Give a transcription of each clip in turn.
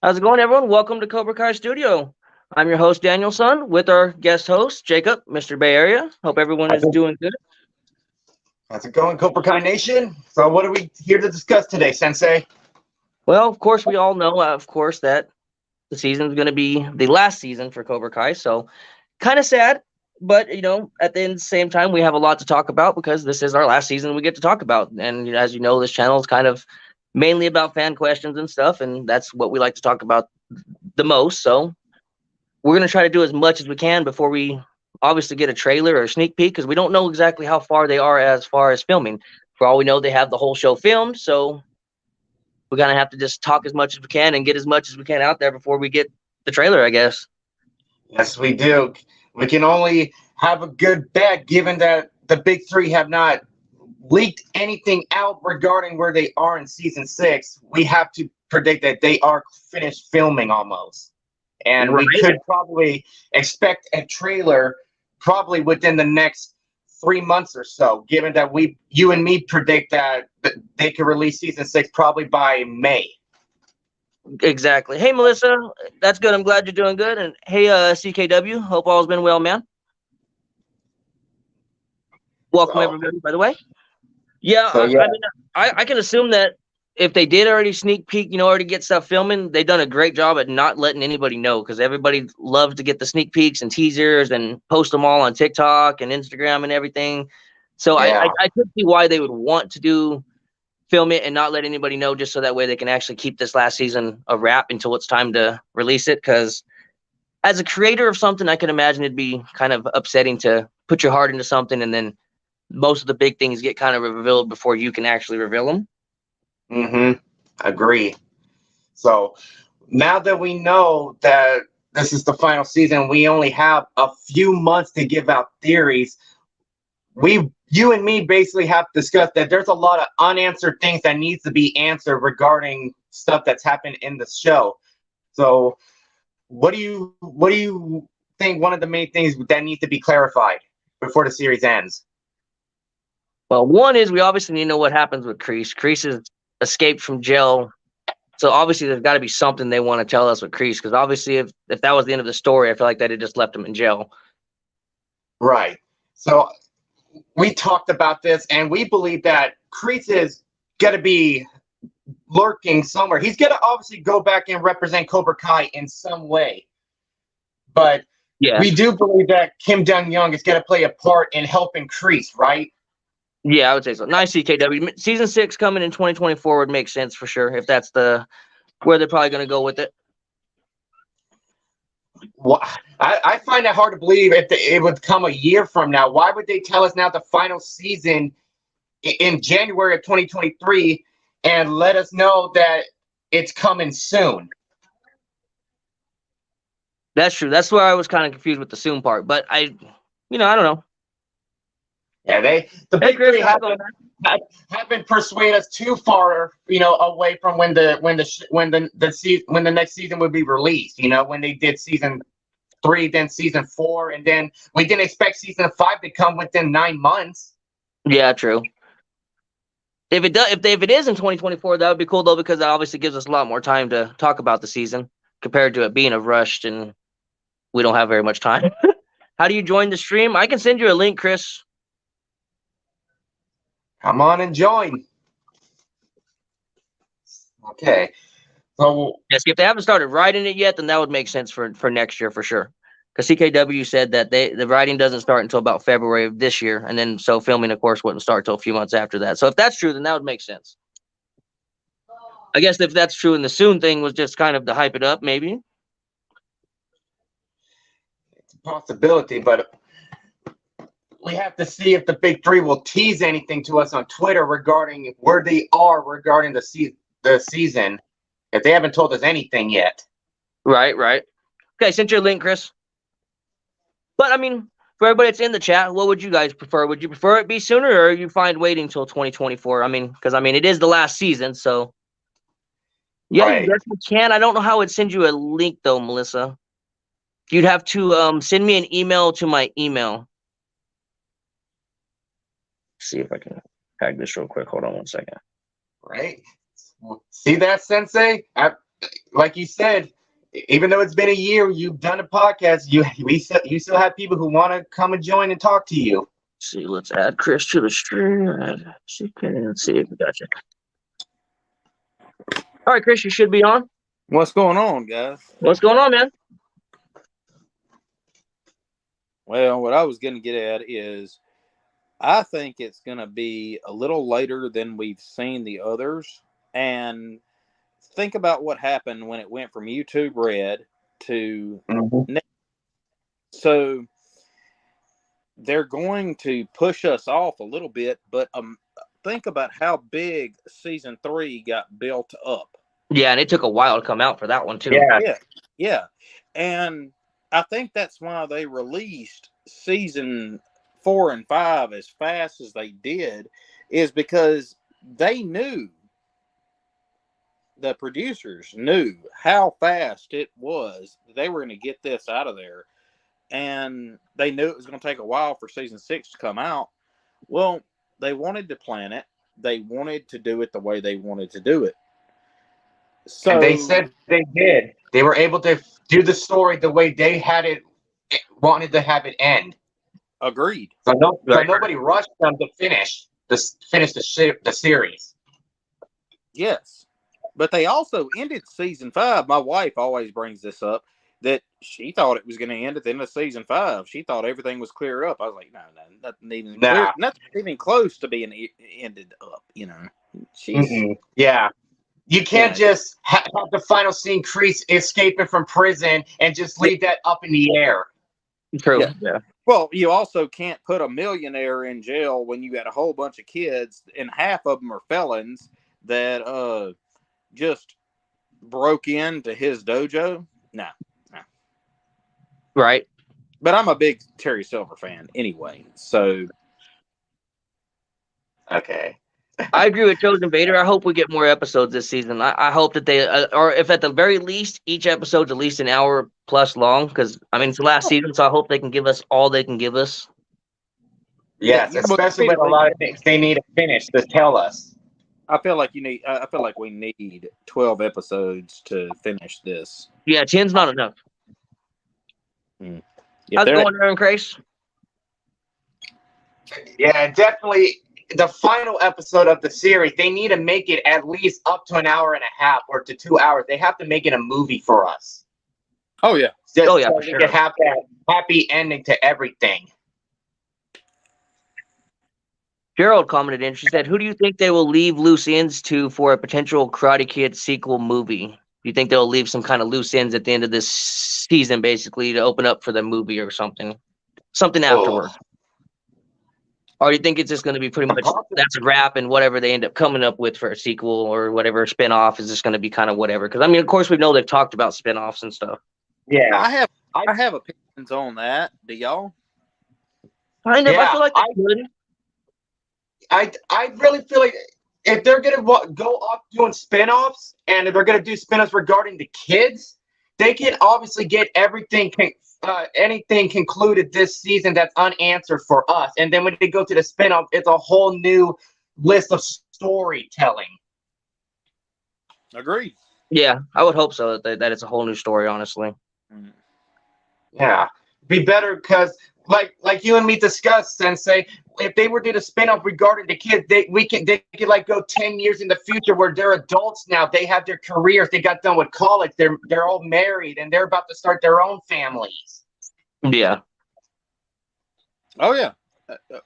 How's it going, everyone? Welcome to Cobra Kai Studio. I'm your host, Daniel Sun, with our guest host, Jacob, Mr. Bay Area. Hope everyone How's is it, doing good. how's it going, Cobra Kai Nation? So, what are we here to discuss today, Sensei? Well, of course, we all know, that the season is going to be the last season for Cobra Kai. So, kind of sad, but at the same time, we have a lot to talk about because this is our last season we get to talk about. And as you know, this channel is kind of mainly about fan questions and stuff, and that's what we like to talk about the most. So, we're going to try to do as much as we can before we obviously get a trailer or a sneak peek because we don't know exactly how far as filming. For all we know, they have the whole show filmed, so we're going to have to just talk as much as we can and get as much as we can out there before we get the trailer, I guess. Yes, we do. We can only have a good bet given that the big three have not leaked anything out regarding where they are in season 6. We have to predict that they are finished filming almost. And we Right. could probably expect a trailer probably within the next 3 months or so, given that you and me predict that they could release season 6 probably by May. Exactly. Hey, Melissa, that's good. I'm glad you're doing good. And hey, CKW, hope all's been well, man. Welcome, So, everybody, by the way. Yeah, so yeah, I mean, I can assume that if they did already sneak peek, already get stuff filming, they've done a great job at not letting anybody know because everybody loves to get the sneak peeks and teasers and post them all on TikTok and Instagram and everything. So yeah. I could see why they would want to film it and not let anybody know just so that way they can actually keep this last season a wrap until it's time to release it. Because as a creator of something, I can imagine it'd be kind of upsetting to put your heart into something and then most of the big things get kind of revealed before you can actually reveal them. Mm-hmm. Agree. So now that we know that this is the final season, we only have a few months to give out theories. You and me basically have discussed that there's a lot of unanswered things that needs to be answered regarding stuff that's happened in the show. So what do you think one of the main things that needs to be clarified before the series ends? Well, one is we obviously need to know what happens with Kreese. Kreese has escaped from jail. So obviously there's got to be something they want to tell us with Kreese because obviously if that was the end of the story, I feel like that had just left him in jail. Right. So we talked about this, and we believe that Kreese is going to be lurking somewhere. He's going to obviously go back and represent Cobra Kai in some way. But we Yes. do believe that Kim Jong Young is going to play a part in helping Kreese, right? Yeah, I would say so. Nice CKW. Season 6 coming in 2024 would make sense for sure if that's where they're probably going to go with it. Well, I find that hard to believe if it would come a year from now. Why would they tell us now the final season in January of 2023 and let us know that it's coming soon? That's true. That's where I was kind of confused with the soon part, but I don't know. Yeah, the Hey, big Chris, three how's it going, man? haven't persuaded us too far, away from when the next season would be released. When they did season 3, then season 4, and then we didn't expect season 5 to come within 9 months. Yeah, true. If it does, if it is in 2024, that would be cool though because that obviously gives us a lot more time to talk about the season compared to it being a rushed and we don't have very much time. How do you join the stream? I can send you a link, Chris. Come on and join. Okay. So Yes, if they haven't started writing it yet, then that would make sense for next year for sure. Because CKW said that the writing doesn't start until about February of this year, and then so filming, of course, wouldn't start until a few months after that. So if that's true, then that would make sense. I guess if that's true, and the soon thing was just kind of to hype it up, maybe. it's a possibility, but we have to see if the big three will tease anything to us on Twitter regarding where they are regarding the season. If they haven't told us anything yet. Right. Okay, sent you a link, Chris. But I mean, for everybody that's in the chat, what would you guys prefer? Would you prefer it be sooner, or you find waiting till 2024? I mean, because it is the last season, so yeah, you Right. definitely can. I don't know how I'd send you a link though, Melissa. You'd have to send me an email to my email. See if I can tag this real quick. Hold on one second. Right. See that, Sensei? like you said, even though it's been a year, you've done a podcast. You still have people who want to come and join and talk to you. See, let's add Chris to the stream. Let's see if we got you. All right, Chris, you should be on. What's going on, guys? What's going on, man? Well, what I was going to get at is I think it's going to be a little later than we've seen the others. And think about what happened when it went from YouTube Red to Netflix. So they're going to push us off a little bit, but think about how big season 3 got built up. Yeah, and it took a while to come out for that one too. Yeah. And I think that's why they released season 4 and 5 as fast as they did, is because they knew, the producers knew how fast it was. They were going to get this out of there. And they knew it was going to take a while for season 6 to come out. Well, they wanted to plan it. They wanted to do it the way they wanted to do it. So and they said they did. They were able to do the story the way they had it, wanted to have it end. Agreed. So nobody rushed them to finish the series. Yes. But they also ended season 5. My wife always brings this up, that she thought it was going to end at the end of season 5. She thought everything was cleared up. I was like, no, nothing even close to being ended up. You know, Yeah, you can't just have the final scene, Kreese escaping from prison, and just leave that up in the air. True. Yeah. Well, you also can't put a millionaire in jail when you got a whole bunch of kids, and half of them are felons that just broke into his dojo. No. Right. But I'm a big Terry Silver fan anyway, so. Okay. I agree with Chosen Vader. I hope we get more episodes this season. I hope that they, or if at the very least, each episode's at least an hour plus long, because, I mean, it's the last season, so I hope they can give us all they can give us. Yes, especially with a lot of things they need to finish to tell us. I feel like we need 12 episodes to finish this. Yeah, 10's not enough. How's it going, Aaron Grace? Yeah, definitely. The final episode of the series, they need to make it at least up to an hour and a half or to 2 hours. They have to make it a movie for us. Oh yeah. So for we sure. can have that happy ending to everything. Gerald commented in. She said, "Who do you think they will leave loose ends to for a potential Karate Kid sequel movie? Do you think they'll leave some kind of loose ends at the end of this season, basically, to open up for the movie or something afterward? Or do you think it's just going to be pretty much that's a wrap, and whatever they end up coming up with for a sequel or whatever spinoff is just going to be kind of whatever? Because I mean, of course, we know they've talked about spinoffs and stuff. Yeah, I have opinions on that. Do y'all? Kind of. I feel like they could. I really feel like if they're going to go off doing spinoffs, and if they're going to do spinoffs regarding the kids, they can obviously get anything concluded this season that's unanswered for us. And then when they go to the spinoff, it's a whole new list of storytelling. Agreed. Yeah, I would hope so, that it's a whole new story, honestly. Yeah. Be better because like you and me discussed, Sensei, if they were to do a spinoff regarding the kids, they could like go 10 years in the future where they're adults now. They have their careers. They got done with college. They're all married and they're about to start their own families. Yeah. Oh yeah.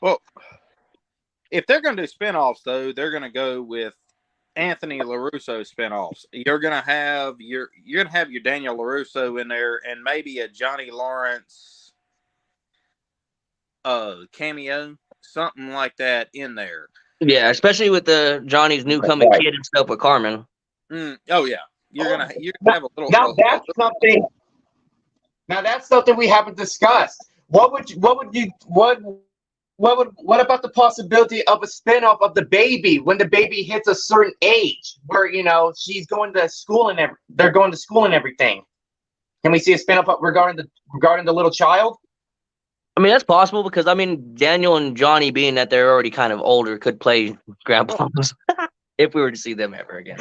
Well, if they're going to do spinoffs, though, they're going to go with Anthony LaRusso spinoffs. You're going to have your Daniel LaRusso in there, and maybe a Johnny Lawrence cameo, something like that in there. Yeah, especially with the Johnny's new coming kid and stuff with Carmen. Oh yeah, you're gonna have a little. Now that's something we haven't discussed. What about the possibility of a spinoff of the baby when the baby hits a certain age, where she's going to school and they're going to school and everything? Can we see a spinoff regarding the little child? I mean, that's possible because, I mean, Daniel and Johnny, being that they're already kind of older, could play grandpas if we were to see them ever again.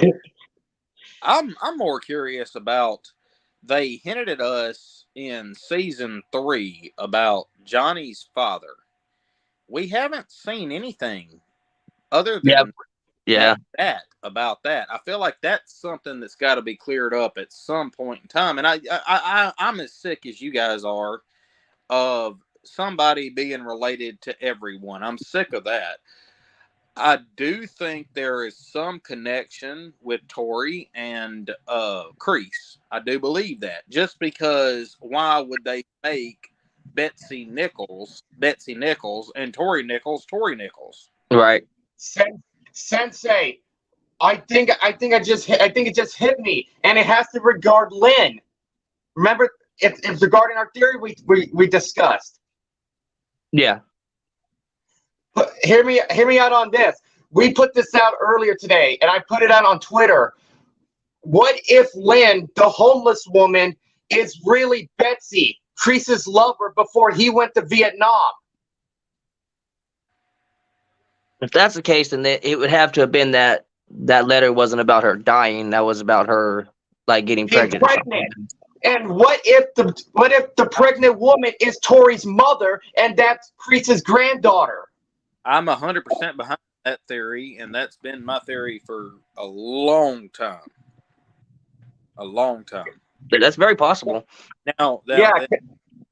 I'm more curious about. They hinted at us in season 3 about Johnny's father. We haven't seen anything other Yeah, than yeah, about that. I feel like that's something that's got to be cleared up at some point in time. And I'm as sick as you guys are of somebody being related to everyone. I'm sick of that. I do think there is some connection with Tori and Crease. I do believe that. Just because why would they make Betsy Nichols, and Tori Nichols? right. Sensei, I think it just hit me, and it has to regard Lynn. Remember, it's regarding our theory we discussed. Yeah, But hear me out on this. We put this out earlier today, and I put it out on Twitter. What if Lynn, the homeless woman, is really Betsy, Crease's lover, before he went to Vietnam? if that's the case, then it would have to have been that letter wasn't about her dying. That was about her like getting Being pregnant. Or pregnant. something. And what if the pregnant woman is Tori's mother, and that's Crease's granddaughter? I'm 100% behind that theory, and that's been my theory for a long time. A long time. That's very possible. Now Yeah.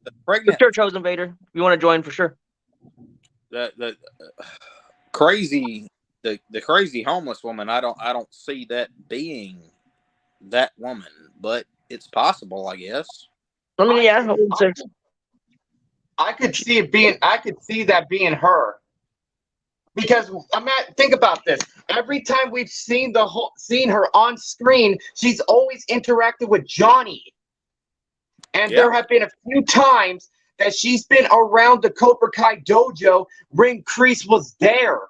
the pregnant Sure, Chosen Vader, if you want to join for sure. the crazy the crazy homeless woman. I don't see that being that woman, but it's possible, I guess. I mean, yeah, I could see that being her. Because think about this. Every time we've seen her on screen, she's always interacted with Johnny. And there have been a few times that she's been around the Cobra Kai dojo when Kreese was there.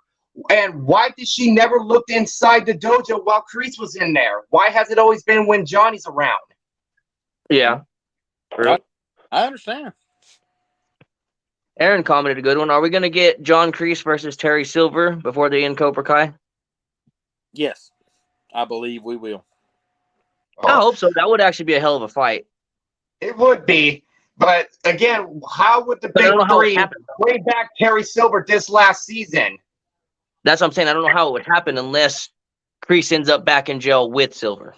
And why did she never look inside the dojo while Kreese was in there? Why has it always been when Johnny's around? Yeah. I understand. Aaron commented a good one. Are we going to get John Kreese versus Terry Silver before they end Cobra Kai? Yes, I believe we will. I hope so. That would actually be a hell of a fight. It would be. But again, how would the Big Three bring back Terry Silver this last season? That's what I'm saying. I don't know how it would happen unless Kreese ends up back in jail with Silver.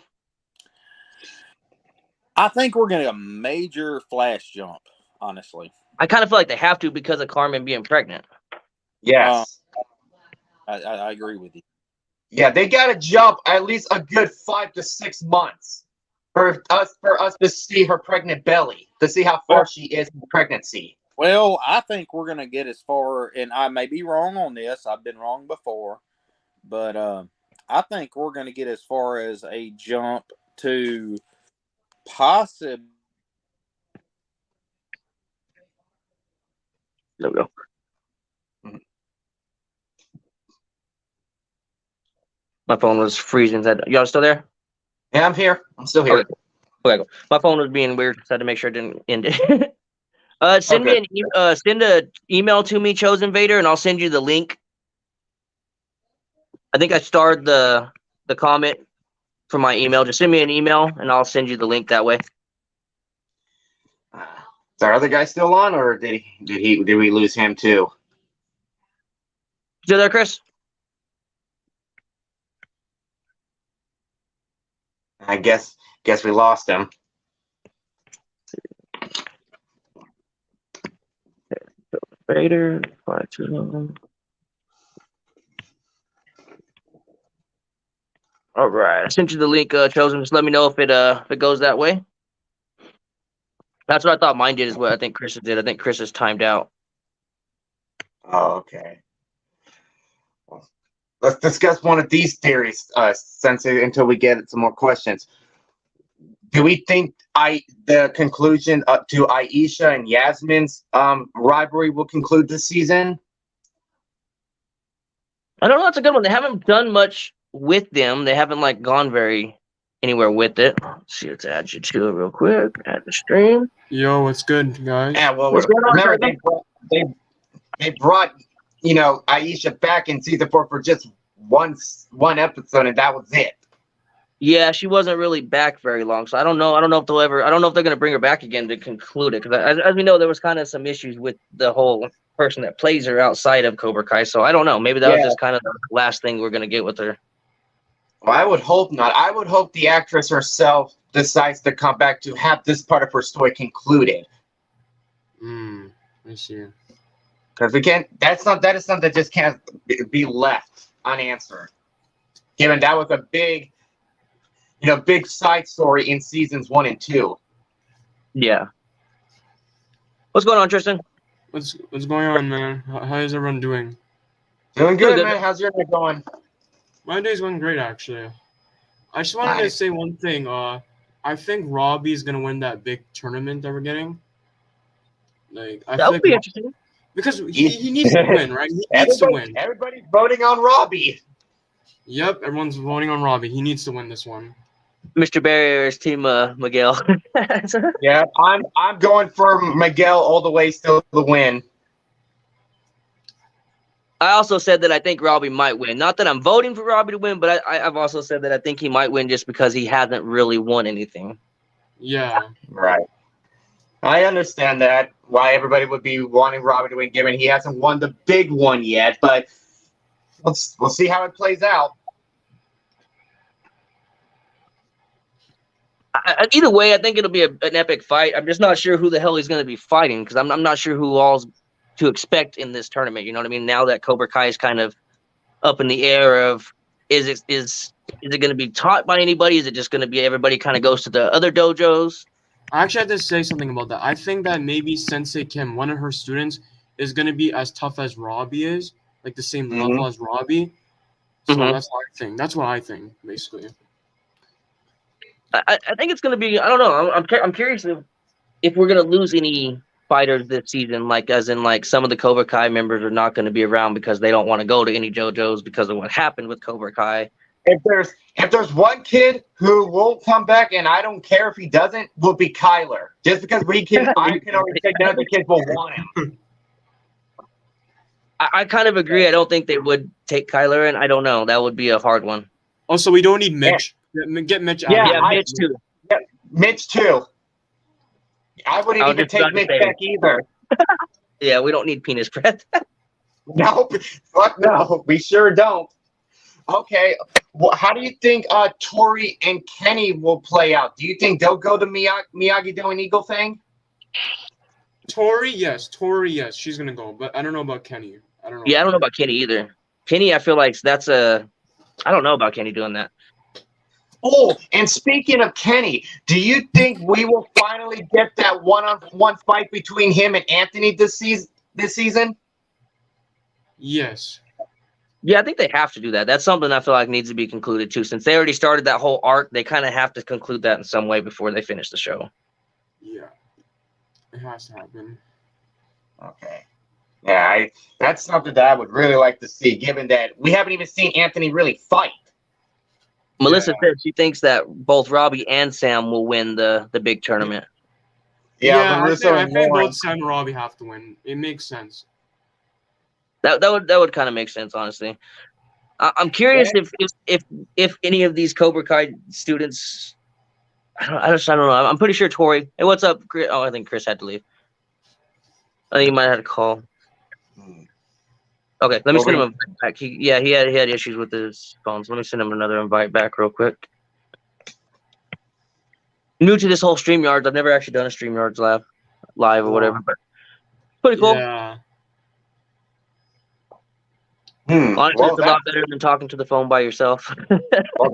I think we're going to get a major flash jump, honestly. I kind of feel like they have to because of Carmen being pregnant. Yes. I agree with you. Yeah, they got to jump at least a good 5 to 6 months for us to see her pregnant belly, to see how far she is in pregnancy. Well, I think we're going to get as far, and I may be wrong on this. I've been wrong before. But I think we're going to get as far as a jump to possibly. There we go. My phone was freezing. Y'all still there? Yeah, I'm here. I'm still here. Okay. My phone was being weird, so I had to make sure it didn't end it. Send me an email to me, Chosen Vader, and I'll send you the link. I think I starred the comment from my email. Just send me an email, and I'll send you the link that way. Is our other guy still on, or did we lose him too? Still there, Chris? I guess we lost him. Vader, 521. All right, I sent you the link, Chosen. Just let me know if it goes that way. That's what I thought mine did. Is what I think Chris did. I think Chris is timed out. Oh, okay. Well, let's discuss one of these theories, Sensei, until we get some more questions. Do we think the conclusion to Aisha and Yasmin's rivalry will conclude this season? I don't know. That's a good one. They haven't done much with them. They haven't gone very anywhere with it. Let's see. Let's add you to it real quick. Add the stream. Yo, what's good, guys? Yeah, well, What's going on, remember they brought Aisha back in season 4 for just one episode, and that was it. Yeah, she wasn't really back very long, so I don't know. I don't know if they'll ever. I don't know if they're going to bring her back again to conclude it. Because as we know, there was kind of some issues with the whole person that plays her outside of Cobra Kai. So I don't know. Maybe that was Yeah. just kind of the last thing we're going to get with her. Well, I would hope not. I would hope the actress herself decides to come back to have this part of her story concluded. I see. Because we can't. That is something that just can't be left unanswered. Given that was a big, big side story in seasons 1 and 2. Yeah. What's going on, Tristan? What's going on, man? How is everyone doing? Doing Doing good, good. man. How's your night going? My day's going great, actually. I just wanted to say one thing. I think Robbie's gonna win that big tournament that we're getting. Like, I That would think be interesting. because he needs to win, right? He needs to win. Everybody's voting on Robbie. Yep, everyone's voting on Robbie. He needs to win this one. Mr. Barrier's team, Miguel. Yeah, I'm going for Miguel all the way still to win. I also said that I think Robbie might win. Not that I'm voting for Robbie to win, but I've also said that I think he might win just because he hasn't really won anything. Yeah. Right. I understand that why everybody would be wanting Robbie to win, given he hasn't won the big one yet. But we'll see how it plays out. Either way, I think it'll be an epic fight. I'm just not sure who the hell he's going to be fighting because I'm not sure who all's to expect in this tournament. You know what I mean? Now that Cobra Kai is kind of up in the air of is it going to be taught by anybody? Is it just going to be everybody kind of goes to the other dojos? I actually have to say something about that. I think that maybe Sensei Kim, one of her students, is going to be as tough as Robbie is, like the same level as Robbie. So that's what I think. That's what I think, basically. I think it's going to be. I don't know. I'm curious if we're going to lose any fighters this season, like as in like some of the Cobra Kai members are not going to be around because they don't want to go to any JoJo's because of what happened with Cobra Kai. If there's one kid who won't come back, and I don't care if he doesn't, will be Kyler. Just because I can already say none of the kids will want him. I kind of agree. I don't think they would take Kyler in. I don't know. That would be a hard one. Also, we don't need Mitch. Yeah. Get Mitch out. Yeah, Mitch too. Yeah, Mitch too. I wouldn't even take Mitch back either. Yeah, we don't need penis breath. Nope. Fuck no. We sure don't. Okay. Well, how do you think Tori and Kenny will play out? Do you think they'll go to Miyagi-Do and Eagle Fang? Tori, yes. She's gonna go, but I don't know about Kenny. I don't know. Yeah, I don't know about Kenny either. Kenny, I feel like I don't know about Kenny doing that. Oh, and speaking of Kenny, do you think we will finally get that one-on-one fight between him and Anthony this season? Yes. Yeah, I think they have to do that. That's something I feel like needs to be concluded too. Since they already started that whole arc, they kind of have to conclude that in some way before they finish the show. Yeah. It has to happen. Okay. Yeah, that's something that I would really like to see, given that we haven't even seen Anthony really fight. Melissa said she thinks that both Robbie and Sam will win the big tournament. Yeah, I think both Sam and Robbie have to win. It makes sense. That would kind of make sense, honestly. I'm curious if any of these Cobra Kai students. I don't know. I'm pretty sure Tori. Hey, what's up, Chris? Oh, I think Chris had to leave. I think he might have had a call. Okay, let me send him a invite back. He had issues with his phones. Let me send him another invite back real quick. New to this whole StreamYards. I've never actually done a StreamYards live or whatever, but pretty cool. Yeah. Honestly, it's a lot better than talking to the phone by yourself. Well,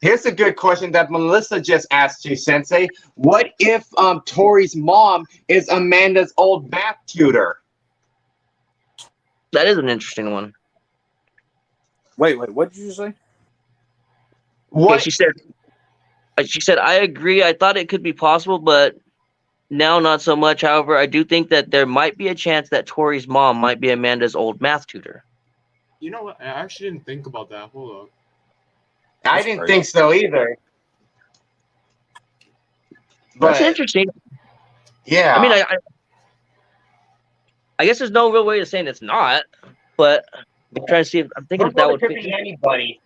here's a good question that Melissa just asked you, Sensei. What if Tori's mom is Amanda's old math tutor? That is an interesting one. Wait, what did you say? What okay, she said, I agree. I thought it could be possible, but now not so much. However, I do think that there might be a chance that Tori's mom might be Amanda's old math tutor. You know what? I actually didn't think about that. Hold up. I didn't think so either. But, that's interesting. Yeah. I mean, I guess there's no real way of saying it's not, but I'm trying to see. I'm thinking if that would be anybody.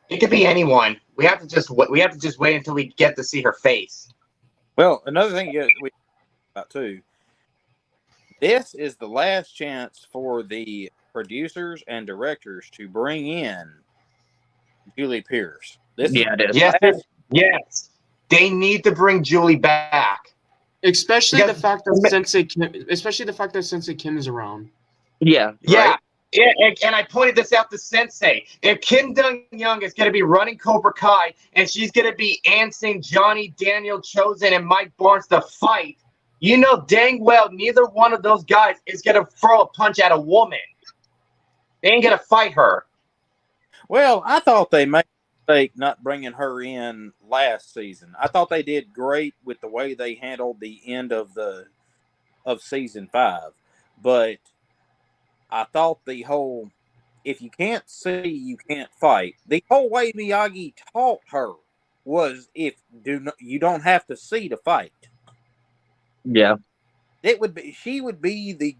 It could be anyone. We have to just wait until we get to see her face. Well, another thing we about too. This is the last chance for the producers and directors to bring in Julie Pierce. This is Yeah, it is. Yes. They need to bring Julie back. Especially Because- the fact that Sensei Kim is around. Yeah. Yeah. Right? Yeah, and I pointed this out to Sensei. If Kim Dong-young is going to be running Cobra Kai and she's going to be answering Johnny, Daniel Chosen, and Mike Barnes to fight, you know dang well neither one of those guys is going to throw a punch at a woman. They ain't going to fight her. Well, I thought they made a mistake not bringing her in last season. I thought they did great with the way they handled the end of season 5, but I thought the whole "if you can't see, you can't fight." The whole way Miyagi taught her was you don't have to see to fight. Yeah. She would be the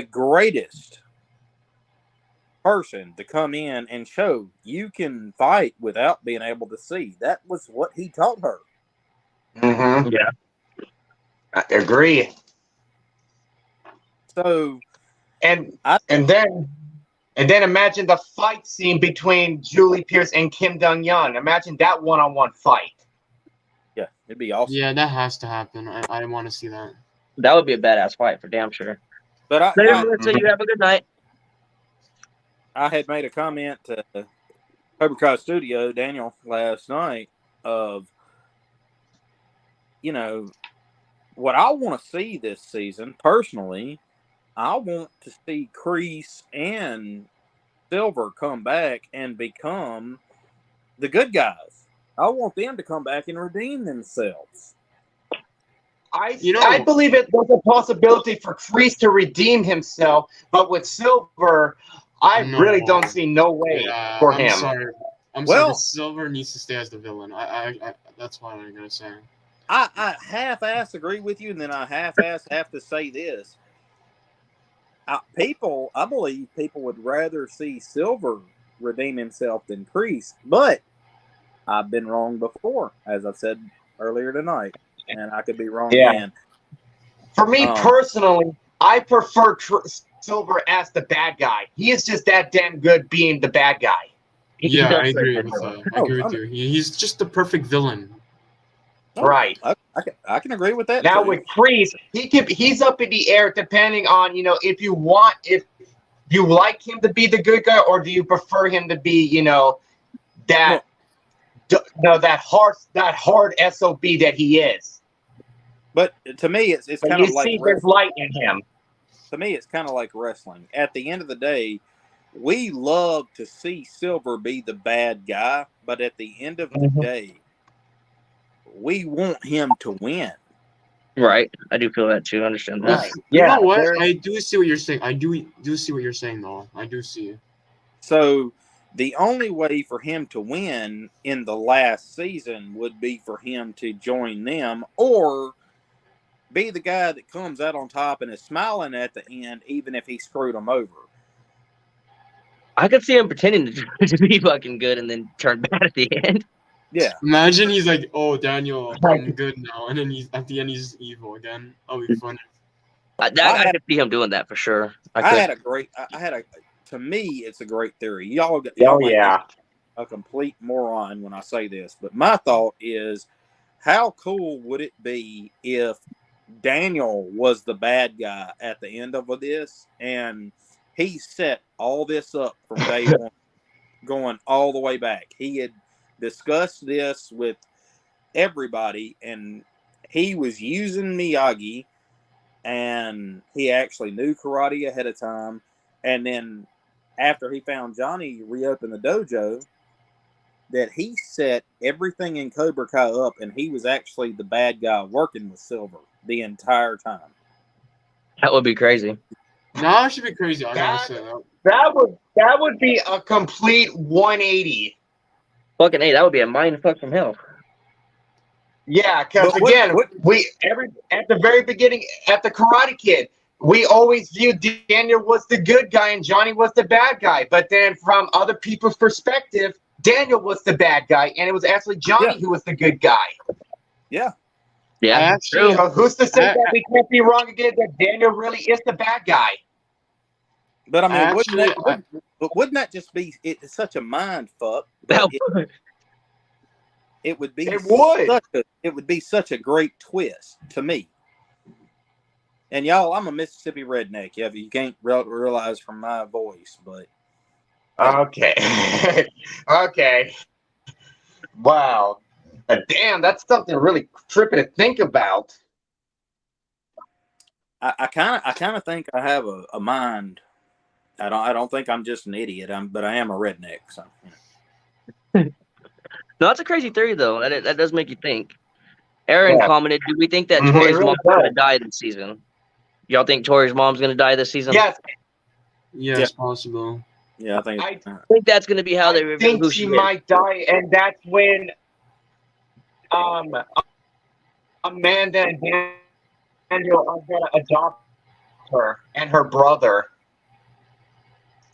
greatest person to come in and show you can fight without being able to see. That was what he taught her. Mm-hmm. Yeah. I agree. So, and then imagine the fight scene between Julie Pierce and Kim Dong-young. Imagine that one-on-one fight. Yeah, it'd be awesome. Yeah, that has to happen. I want to see that. That would be a badass fight for damn sure. But so you have a good night. I had made a comment to Cobra Kai Studio, Daniel, last night of, what I want to see this season, personally, I want to see Kreese and Silver come back and become the good guys. I want them to come back and redeem themselves. I believe there's a possibility for Kreese to redeem himself, but with Silver, I really don't see no way for him. I'm sorry. Silver needs to stay as the villain. I that's what I'm gonna say. I half-ass agree with you, and then I half-ass have to say this. I believe people would rather see Silver redeem himself than Kreese, but I've been wrong before, as I said earlier tonight, and I could be wrong again. For me personally, I prefer Silver as the bad guy. He is just that damn good being the bad guy. Yeah, I agree with that. I agree with you. He's just the perfect villain. Right. I can agree with that. Now too. with Kreese, he's up in the air depending on, if you like him to be the good guy, or do you prefer him to be, that hard SOB that he is. But to me, it's kind of like there's light in him. To me, it's kind of like wrestling. At the end of the day, we love to see Silver be the bad guy, but at the end of the day, we want him to win. Right. I do feel that too. I understand that. Right. You know what? I do see what you're saying. I do see what you're saying, though. I do see it. So the only way for him to win in the last season would be for him to join them or be the guy that comes out on top and is smiling at the end, even if he screwed them over. I could see him pretending to be fucking good and then turn bad at the end. Yeah. Imagine he's like, "Oh, Daniel, I'm good now," and then at the end he's evil again. That'll be funny. I could see him doing that for sure. To me, it's a great theory. Y'all a complete moron when I say this, but my thought is, how cool would it be if Daniel was the bad guy at the end of this, and he set all this up from day one, going all the way back. He had discussed this with everybody, and he was using Miyagi, and he actually knew karate ahead of time. And then after he found Johnny reopen the dojo, that he set everything in Cobra Kai up, and he was actually the bad guy working with Silver the entire time. That would be crazy. No, that should be crazy. I gotta say that. That would be a complete 180. Fucking A, that would be a mind fuck from hell. Yeah, because again, at the very beginning, at the Karate Kid, we always viewed Daniel was the good guy and Johnny was the bad guy. But then from other people's perspective, Daniel was the bad guy, and it was actually Johnny who was the good guy. Yeah. Yeah. Actually, So who's to say that we can't be wrong again, that Daniel really is the bad guy? But I mean, Actually, wouldn't that just be it's such a mind fuck? That It would be It would. it would be such a great twist to me. And y'all, I'm a Mississippi redneck. Yeah, you can't realize from my voice, but Okay. Okay. Wow. Damn, that's something really trippy to think about. I kind of think I have a mind. I don't think I'm just an idiot. But I am a redneck. So. No, that's a crazy theory, though. That does make you think. Aaron commented, "Do we think that Mhm, Tori's it really mom's going to does. die this season? Y'all think Tori's mom's going to die this season?" Yes, yes, possible. Yeah, I think. I I think that's going to be how they reveal think who she she is. might die, and that's when Amanda and Daniel are gonna adopt her and her brother.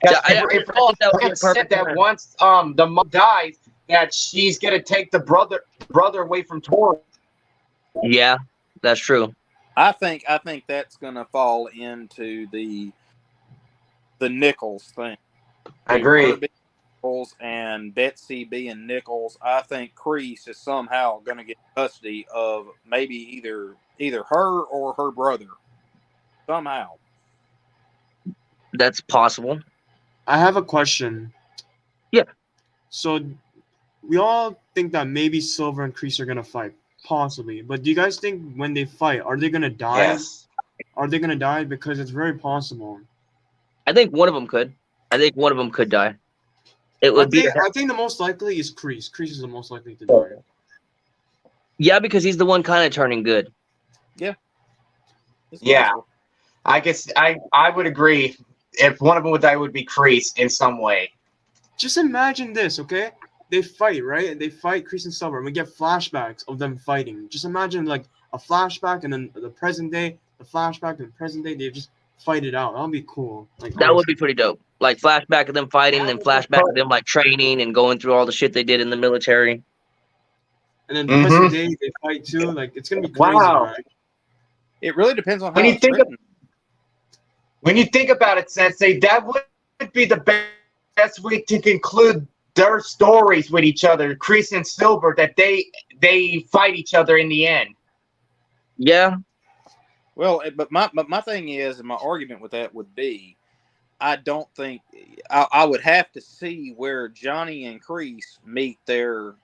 Yeah, I think that would be a It said perfect that plan. once the mom dies, that she's gonna take the brother away from Tori. Yeah, that's true. I think that's gonna fall into the Nichols thing. I agree. Her being Nichols and Betsy being Nichols. I think Kreese is somehow gonna get custody of maybe either her or her brother somehow. That's possible. I have a question. Yeah. So we all think that maybe Silver and Kreese are gonna fight, possibly. But do you guys think when they fight, are they gonna die? Yes. Are they gonna die? Because it's very possible. I think one of them could. I think one of them could die. It I would be. think the most likely is Kreese. Kreese is the most likely to die. Yeah, because he's the one kind of turning good. It's Yeah. possible. I guess I would agree. If one of them would die, it would be Kreese in some way. Just imagine this, okay? They fight, right? They fight Kreese and Silver, and we get flashbacks of them fighting. Just imagine like a flashback and then the present day, the flashback and the present day. They just fight it out. That would be cool. Like That would be pretty dope. Like flashback of them fighting, and then flashback of them like training and going through all the shit they did in the military. And then the present day they fight too. Like it's gonna be crazy, Wow. right? It really depends on how When you it's think written. When you think about it, Sensei, that would be the best way to conclude their stories with each other, Kreese and Silver, that they fight each other in the end. Yeah, Well, but my thing is, and my argument with that would be, I don't think I would have to see where Johnny and Kreese meet their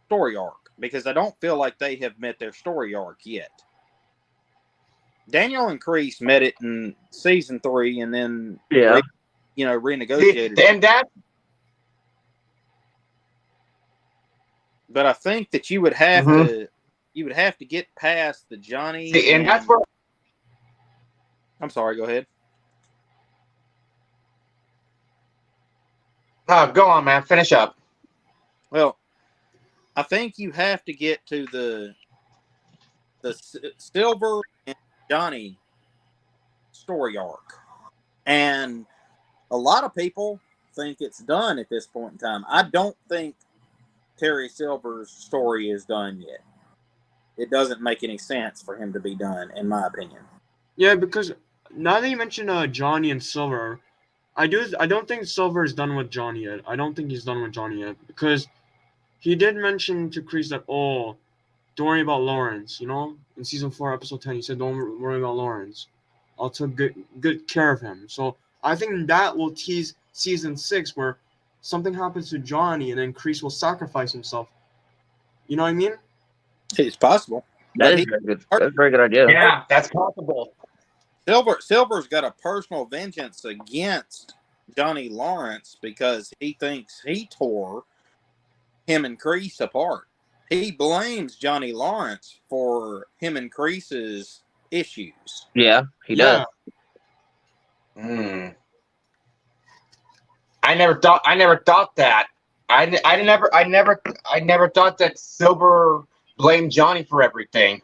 story arc, because I don't feel like they have met their story arc yet. Daniel and Kreese met it in season 3, and then renegotiated. And that But I think that you would have to get past the Johnny. and that's where I'm sorry. Go ahead. go on, man. Finish up. Well, I think you have to get to the Silver and Johnny story arc, and a lot of people think it's done at this point in time. I don't think Terry Silver's story is done yet. It doesn't make any sense for him to be done, in my opinion. Yeah, because now that you mention Johnny and Silver, I don't think Silver is done with Johnny yet. I don't think he's done with Johnny yet, because he did mention to Kreese that, oh, don't worry about Lawrence, in season 4, episode 10, he said, don't worry about Lawrence. I'll take good care of him. So I think that will tease season 6, where something happens to Johnny and then Kreese will sacrifice himself. You know what I mean? It's possible. that is very good. That's a very good idea. Yeah, that's possible. Silver's got a personal vengeance against Johnny Lawrence because he thinks he tore him and Kreese apart. He blames Johnny Lawrence for him and Kreese's issues. Yeah, he does. I never thought that. I never thought that Silver blamed Johnny for everything.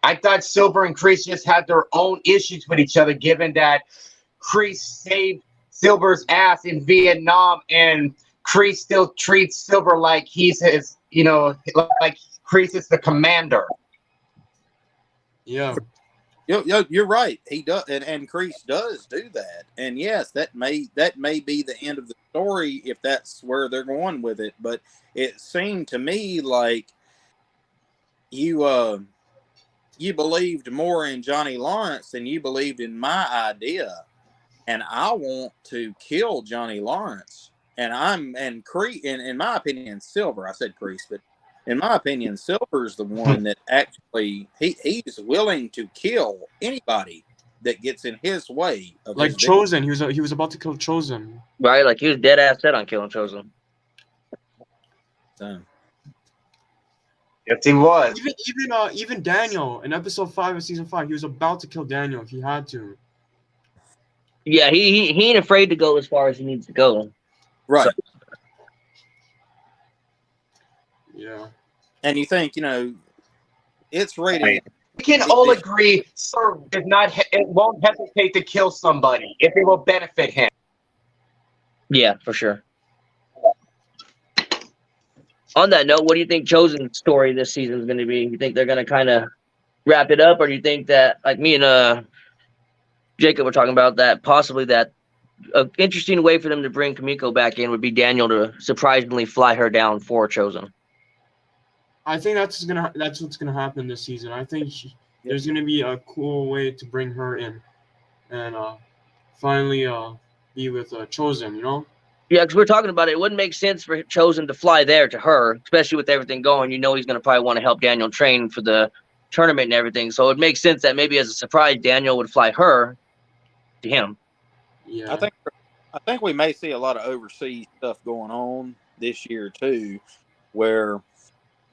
I thought Silver and Kreese just had their own issues with each other, given that Kreese saved Silver's ass in Vietnam, and Kreese still treats Silver like he's his, like Kreese is the commander. Yeah. You're right. He does, and Kreese does do that. And yes, that may be the end of the story if that's where they're going with it. But it seemed to me like you believed more in Johnny Lawrence than you believed in my idea, and I want to kill Johnny Lawrence. And Kreese, in my opinion, Silver. I said Kreese, but in my opinion, Silver's the one that actually he's willing to kill anybody that gets in his way of Like his Chosen, he was about to kill Chosen. Right, like he was dead ass set on killing Chosen. victim. Yes, he was. Even Daniel in episode 5 of season 5, he was about to kill Daniel if he had to. Yeah, he ain't afraid to go as far as he needs to go. Right. So, Yeah. And you think, it's rated. We can all agree, Sir it won't hesitate to kill somebody if it will benefit him. yeah, for sure. On that note, what do you think Chosen's story this season is going to be? You think they're going to kind of wrap it up, or do you think that, like me and Jacob were talking about, that possibly that an interesting way for them to bring Kamiko back in would be Daniel to surprisingly fly her down for Chosen? I think that's what's gonna happen this season. I think there's gonna be a cool way to bring her in, and finally be with Chosen. Yeah, because we're talking about it. It wouldn't make sense for Chosen to fly there to her, especially with everything going. He's going to probably want to help Daniel train for the tournament and everything. So it makes sense that maybe as a surprise, Daniel would fly her to him. Yeah. I think we may see a lot of overseas stuff going on this year too, where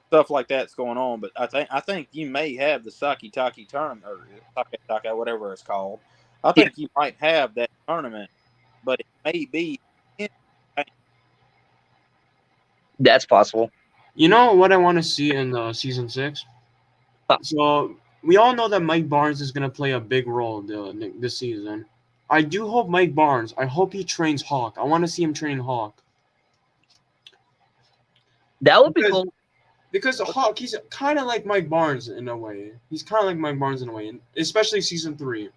stuff like that's going on. But I think you may have the Saki Taki tournament, or Taka, whatever it's called. I think you might have that tournament, but it may be. That's possible. You know what I want to see in season 6? Huh. So we all know that Mike Barnes is gonna play a big role this season. I do hope Mike Barnes. I hope he trains Hawk. I want to see him training Hawk. That would be cool. Because Hawk, he's kind of like Mike Barnes in a way. Especially season 3.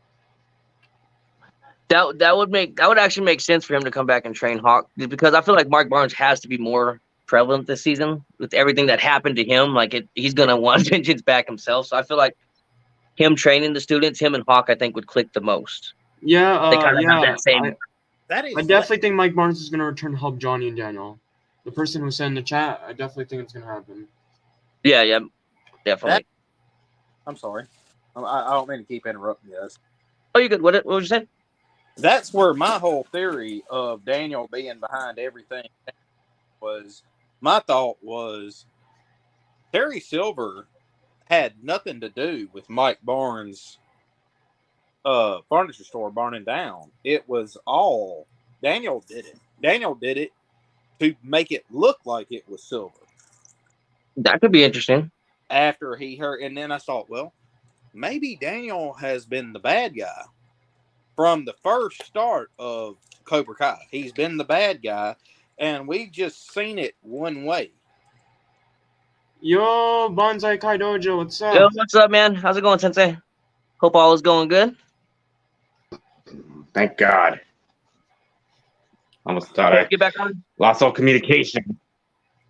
That would actually make sense for him to come back and train Hawk, because I feel like Mark Barnes has to be more prevalent this season with everything that happened to him. Like he's gonna want vengeance back himself. So I feel like him training the students, him and Hawk, I think would click the most. Yeah, they kind of have that same. I definitely think Mike Barnes is gonna return to help Johnny and Daniel. The person who sent in the chat, I definitely think it's gonna happen. Yeah, definitely. I'm sorry, I don't mean to keep interrupting you guys. Oh, you good? What was you saying? That's where my whole theory of Daniel being behind everything was. My thought was Terry Silver had nothing to do with Mike Barnes' furniture store burning down. It was all Daniel did it. Daniel did it to make it look like it was Silver. That could be interesting. After he heard, and then I thought, well, maybe Daniel has been the bad guy from the first start of Cobra Kai. He's been the bad guy, and we've just seen it one way. Yo, Bonsai Kai Dojo, what's up? Yo, what's up, man? How's it going, Sensei? Hope all is going good. Thank God. Almost thought I Get back on. lost all communication.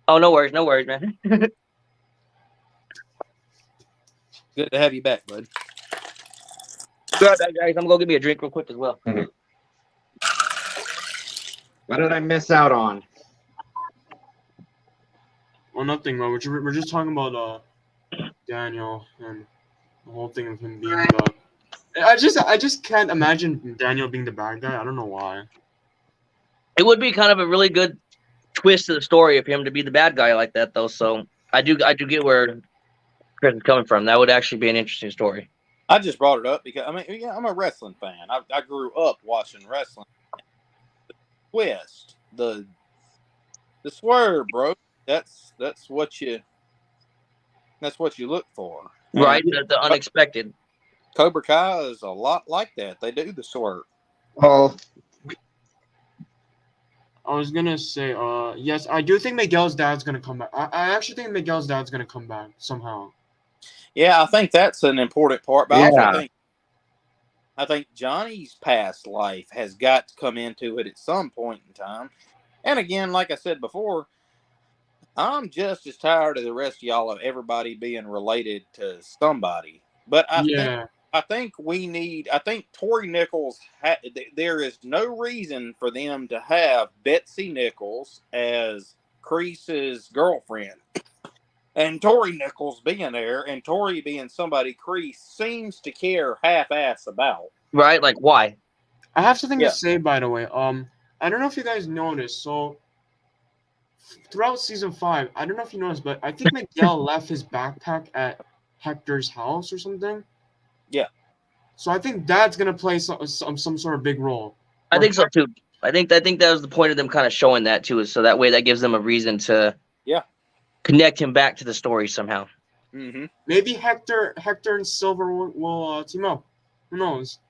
Oh, no worries, man. Good to have you back, bud. Good, guys. I'm gonna go get me a drink real quick as well. Mm-hmm. What did I miss out on? Well, nothing, bro. We're just talking about Daniel and the whole thing of him being the. I just can't imagine Daniel being the bad guy. I don't know why. It would be kind of a really good twist to the story of him to be the bad guy like that, though. So I do get where Chris is coming from. That would actually be an interesting story. I just brought it up because I'm a wrestling fan. I grew up watching wrestling. The twist, the swerve, bro. That's what you look for. Right, the unexpected. Cobra Kai is a lot like that. They do the swerve. Oh, I was gonna say, yes, I do think Miguel's dad's gonna come back. I actually think Miguel's dad's gonna come back somehow. Yeah, I think that's an important part. But Yeah. I think Johnny's past life has got to come into it at some point in time. And again, like I said before, I'm just as tired of the rest of y'all of everybody being related to somebody. But I think Tori Nichols. There is no reason for them to have Betsy Nichols as Crease's girlfriend, and Tori Nichols being there, and Tori being somebody Crease seems to care half-ass about. Right, like why? I have something to say, by the way. I don't know if you guys noticed. So throughout season 5, I don't know if you noticed, but I think Miguel left his backpack at Hector's house or something. Yeah. So I think that's gonna play some sort of big role. I think so too. I think that was the point of them kind of showing that too, is so that way that gives them a reason to connect him back to the story somehow. Mm-hmm. Maybe Hector and Silver will team up. Who knows?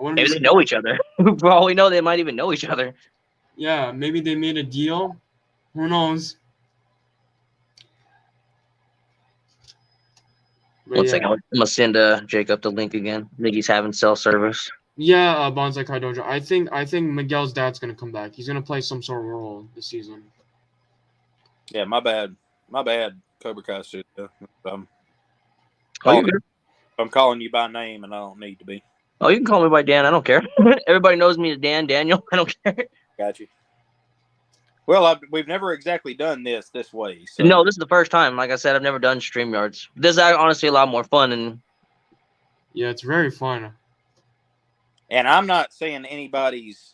Maybe they know each other. For all we know, they might even know each other. Yeah, maybe they made a deal. Who knows? One second, I'm gonna send Jacob the link again. I think he's having cell service. Yeah, Bonsai Kai Dojo. I think Miguel's dad's gonna come back. He's gonna play some sort of role this season. Yeah, my bad, Cobra Kai studio. I'm calling you by name, and I don't need to be. Oh, you can call me by Dan. I don't care. Everybody knows me as Dan, Daniel. I don't care. Got you. Well, we've never exactly done this way. So. No, this is the first time. Like I said, I've never done StreamYards. This is honestly a lot more fun. And yeah, it's very fun. And I'm not seeing anybody's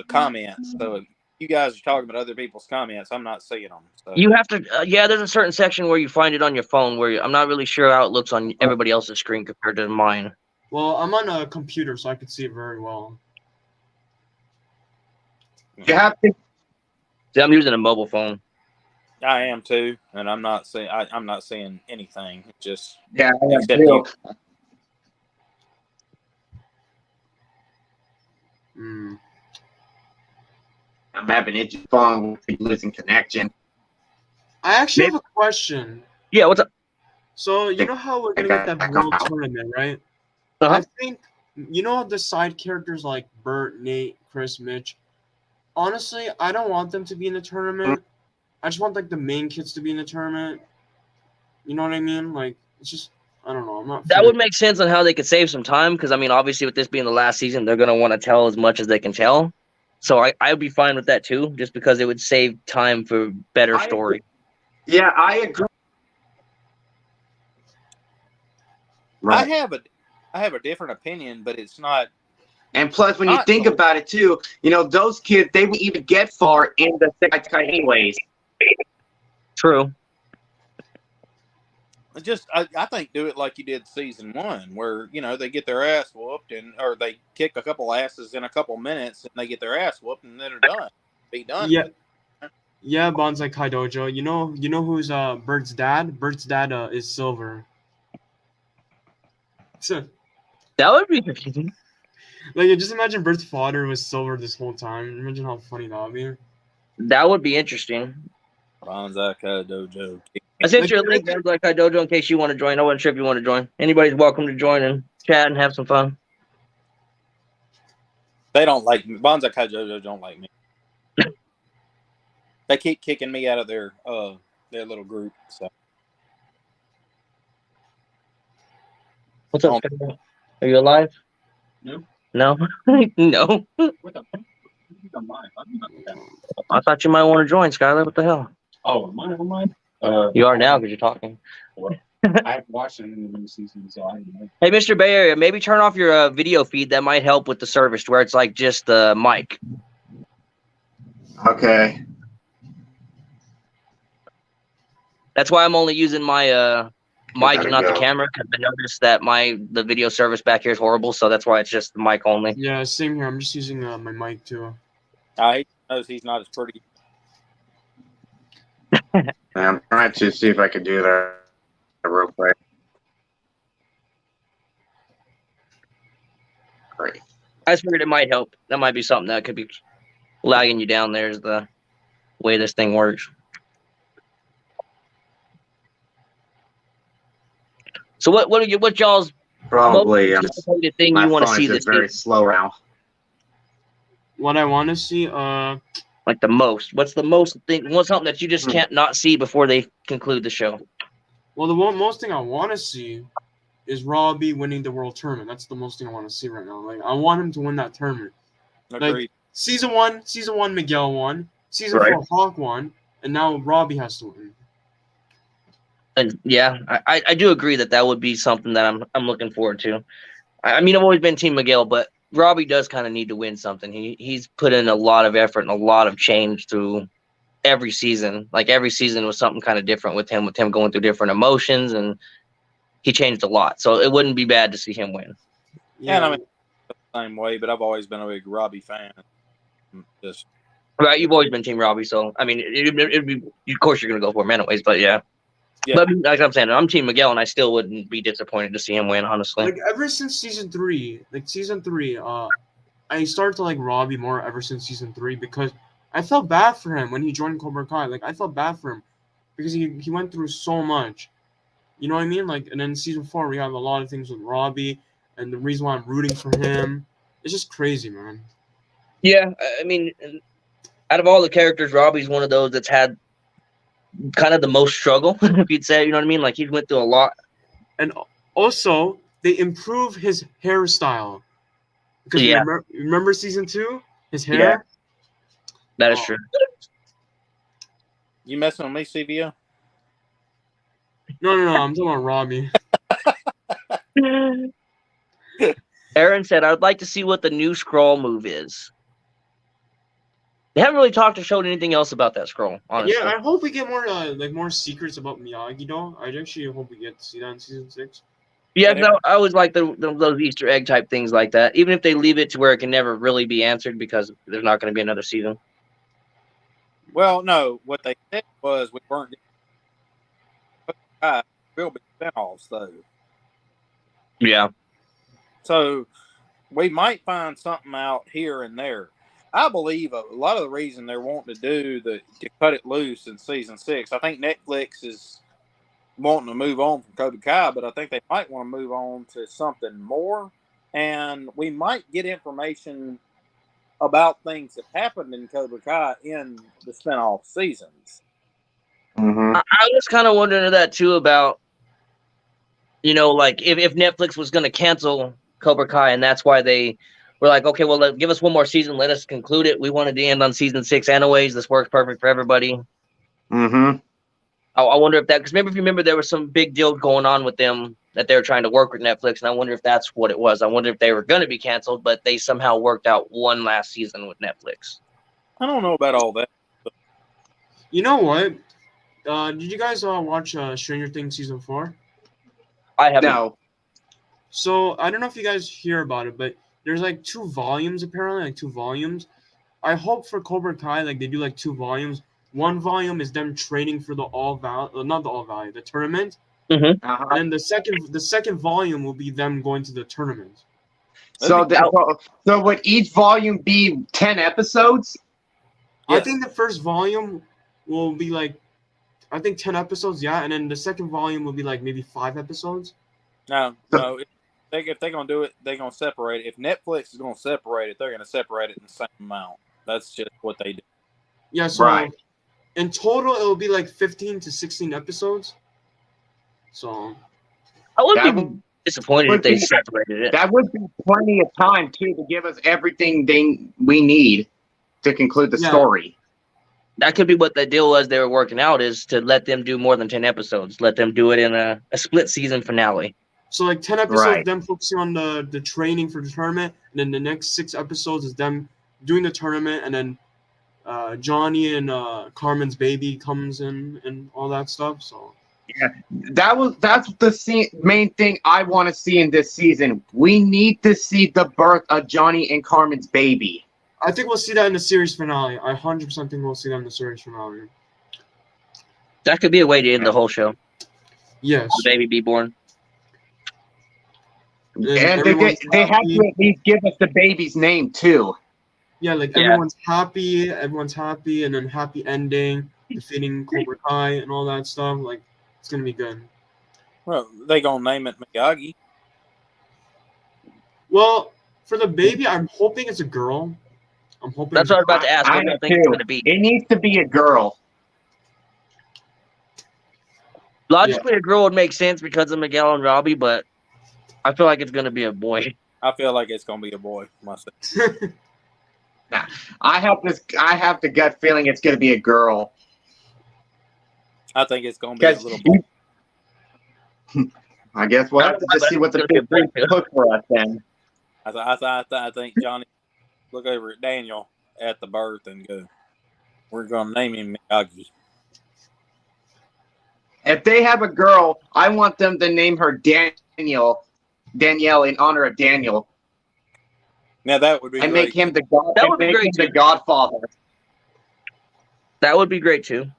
comments. So if you guys are talking about other people's comments, I'm not seeing them. So. You have to, there's a certain section where you find it on your phone where I'm not really sure how it looks on everybody else's screen compared to mine. Well, I'm on a computer, so I can see it very well. You have to. See, I'm using a mobile phone. I am too, and I'm not seeing. I'm not seeing anything. Just I except you. I'm having itchy phone with losing connection. I actually have a question. Yeah, what's up? So you know how we're gonna get that world tournament, right? I think the side characters like Bert, Nate, Chris, Mitch. Honestly, I don't want them to be in the tournament. I just want like the main kids to be in the tournament. You know what I mean? Like it's just I don't know. I'm not. That would make sense on how they could save some time because I mean, obviously, with this being the last season, they're gonna want to tell as much as they can tell. So I'd be fine with that too, just because it would save time for better story. Yeah, I agree. Right. I have a different opinion, but it's not. And plus, when you think about it too, those kids, they wouldn't even get far in the second time anyways. True. I think do it like you did season 1, where they get their ass whooped or they kick a couple asses in a couple minutes and they get their ass whooped and then they're done. Be done. Yeah. Yeah, Bonsai Kai Dojo. You know who's Bert's dad? Bert's dad is Silver. So that would be confusing. Like, just imagine Bert's father was Silver this whole time. Imagine how funny that would be. That would be interesting. Bonsai Kai Dojo. I sent you a link, Bonsai Kai Dojo, in case you want to join. I wasn't sure if you want to join. Anybody's welcome to join and chat and have some fun. They don't like me. Bonsai Kai Dojo don't like me. They keep kicking me out of their little group. So. What's up? Are you alive? No. No? No? What the fuck? I'm live. I thought you might want to join, Skylar. What the hell? Oh, am I? You are now because you're talking. Well, I've watched it in the new season, so I don't know. Hey, Mr. Bay Area, maybe turn off your video feed. That might help with the service where it's like just the mic. Okay. That's why I'm only using my mic and not the camera, because I noticed that the video service back here is horrible, so that's why it's just the mic only. Yeah, same here. I'm just using my mic too. I knows he's not as pretty. I'm trying to see if I can do that real quick. Right. I just figured it might help. That might be something that could be lagging you down. There's the way this thing works. So what y'all's Probably. most anticipated thing My you want to phone see is this just very season? slow now. What I want to see, Like the most. What's the most thing? What's something that you just can't not see before they conclude the show? well, most thing I want to see is Robbie winning the World Tournament. That's the most thing I want to see right now. Like, I want him to win that tournament. Agreed. Like, season one, Miguel won. Season Right. 4, Hawk won, and now Robbie has to win. And yeah, I do agree that would be something that I'm looking forward to. I mean, I've always been Team Miguel, but Robbie does kind of need to win something. He's put in a lot of effort and a lot of change through every season. Like every season was something kind of different with him going through different emotions, and he changed a lot. So it wouldn't be bad to see him win. Yeah, And I mean, the same way, but I've always been a big Robbie fan. Just Right, you've always been Team Robbie, so I mean, it'd be of course you're gonna go for him anyways. But yeah. But like I'm saying, I'm Team Miguel, and I still wouldn't be disappointed to see him win. Honestly, like ever since season 3, I started to like Robbie more ever since season 3 because I felt bad for him when he joined Cobra Kai. Like I felt bad for him because he went through so much. You know what I mean? Like, and then season 4 we have a lot of things with Robbie, and the reason why I'm rooting for him, it's just crazy, man. yeah. I mean, out of all the characters, Robbie's one of those that's had kind of the most struggle, if you'd say. You know what I mean? Like he went through a lot. And also, they improve his hairstyle. Because Yeah. remember season 2? His hair? Yeah. That is true. you messing with me, CVO? No, I'm talking about Robbie. Aaron said, "I would like to see what the new scroll move is." They haven't really talked or showed anything else about that scroll, honestly. Yeah, I hope we get more secrets about Miyagi, though. I actually hope we get to see that in season 6. Yeah, no, I always like those Easter egg type things like that. Even if they leave it to where it can never really be answered because there's not going to be another season. Well, no. What they said was we weren't going to will be spinoffs, though. Yeah. So we might find something out here and there. I believe a lot of the reason they're wanting to cut it loose in season 6. I think Netflix is wanting to move on from Cobra Kai, but I think they might want to move on to something more, and we might get information about things that happened in Cobra Kai in the spinoff seasons. Mm-hmm. I was kind of wondering that too about, like if Netflix was going to cancel Cobra Kai, and that's why they were like, okay, well, give us one more season, let us conclude it. We wanted to end on season 6 anyways. This works perfect for everybody. Mm-hmm. I wonder if that, because maybe if you remember, there was some big deal going on with them that they were trying to work with Netflix, and I wonder if that's what it was. I wonder if they were going to be canceled, but they somehow worked out one last season with Netflix. I don't know about all that. You know what? Did you guys watch Stranger Things season 4? I haven't. No. So I don't know if you guys hear about it, but there's like 2 volumes apparently, like 2 volumes. I hope for Cobra Kai, like they do like 2 volumes. One volume is them training for the the tournament. Mm-hmm. Uh-huh. And then the second volume will be them going to the tournament. So would each volume be 10 episodes? I think the first volume will be like, 10 episodes, yeah, and then the second volume will be like maybe 5 episodes. No. If they're gonna do it, they're gonna separate it. If Netflix is gonna separate it, they're gonna separate it in the same amount. That's just what they do. Yeah, so Right. in total it will be like 15 to 16 episodes. So I would That be disappointed if they separated it. That would be plenty of time, too, to give us everything we need to conclude the story. That could be what the deal was they were working out, is to let them do more than 10 episodes. Let them do it in a split season finale. So like 10 episodes, Right. them focusing on the training for the tournament, and then the next 6 episodes is them doing the tournament, and then Johnny and Carmen's baby comes in and all that stuff. So Yeah, that's the main thing I want to see in this season. We need to see the birth of Johnny and Carmen's baby. I think we'll see that in the series finale. I 100% think we'll see that in the series finale. That could be a way to end the whole show. Yes. The baby be born. And everyone's they have happy. to at least give us the baby's name too. Yeah, like Yeah. everyone's happy, and then happy ending, defeating Cobra Kai and all that stuff. Like it's gonna be good. Well, they gonna name it Miyagi. Well, for the baby, I'm hoping it's a girl. I'm hoping. That's what I was about to ask. I What do am you think it's too. going to be? It needs to be a girl. Logically, a girl would make sense because of Miguel and Robbie, but I feel like it's going to be a boy. I feel like it's gonna be a boy myself. I have the gut feeling it's going to be a girl. I think it's gonna be a little boy. I guess we'll have to just see what the big three cook for us then. I think Johnny look over at Daniel at the birth and go, "We're gonna name him Miyagi." If they have a girl, I want them to name her Danielle in honor of Daniel, Now that would be and great. make him the god. That would be great, the too. Godfather. That would be great too.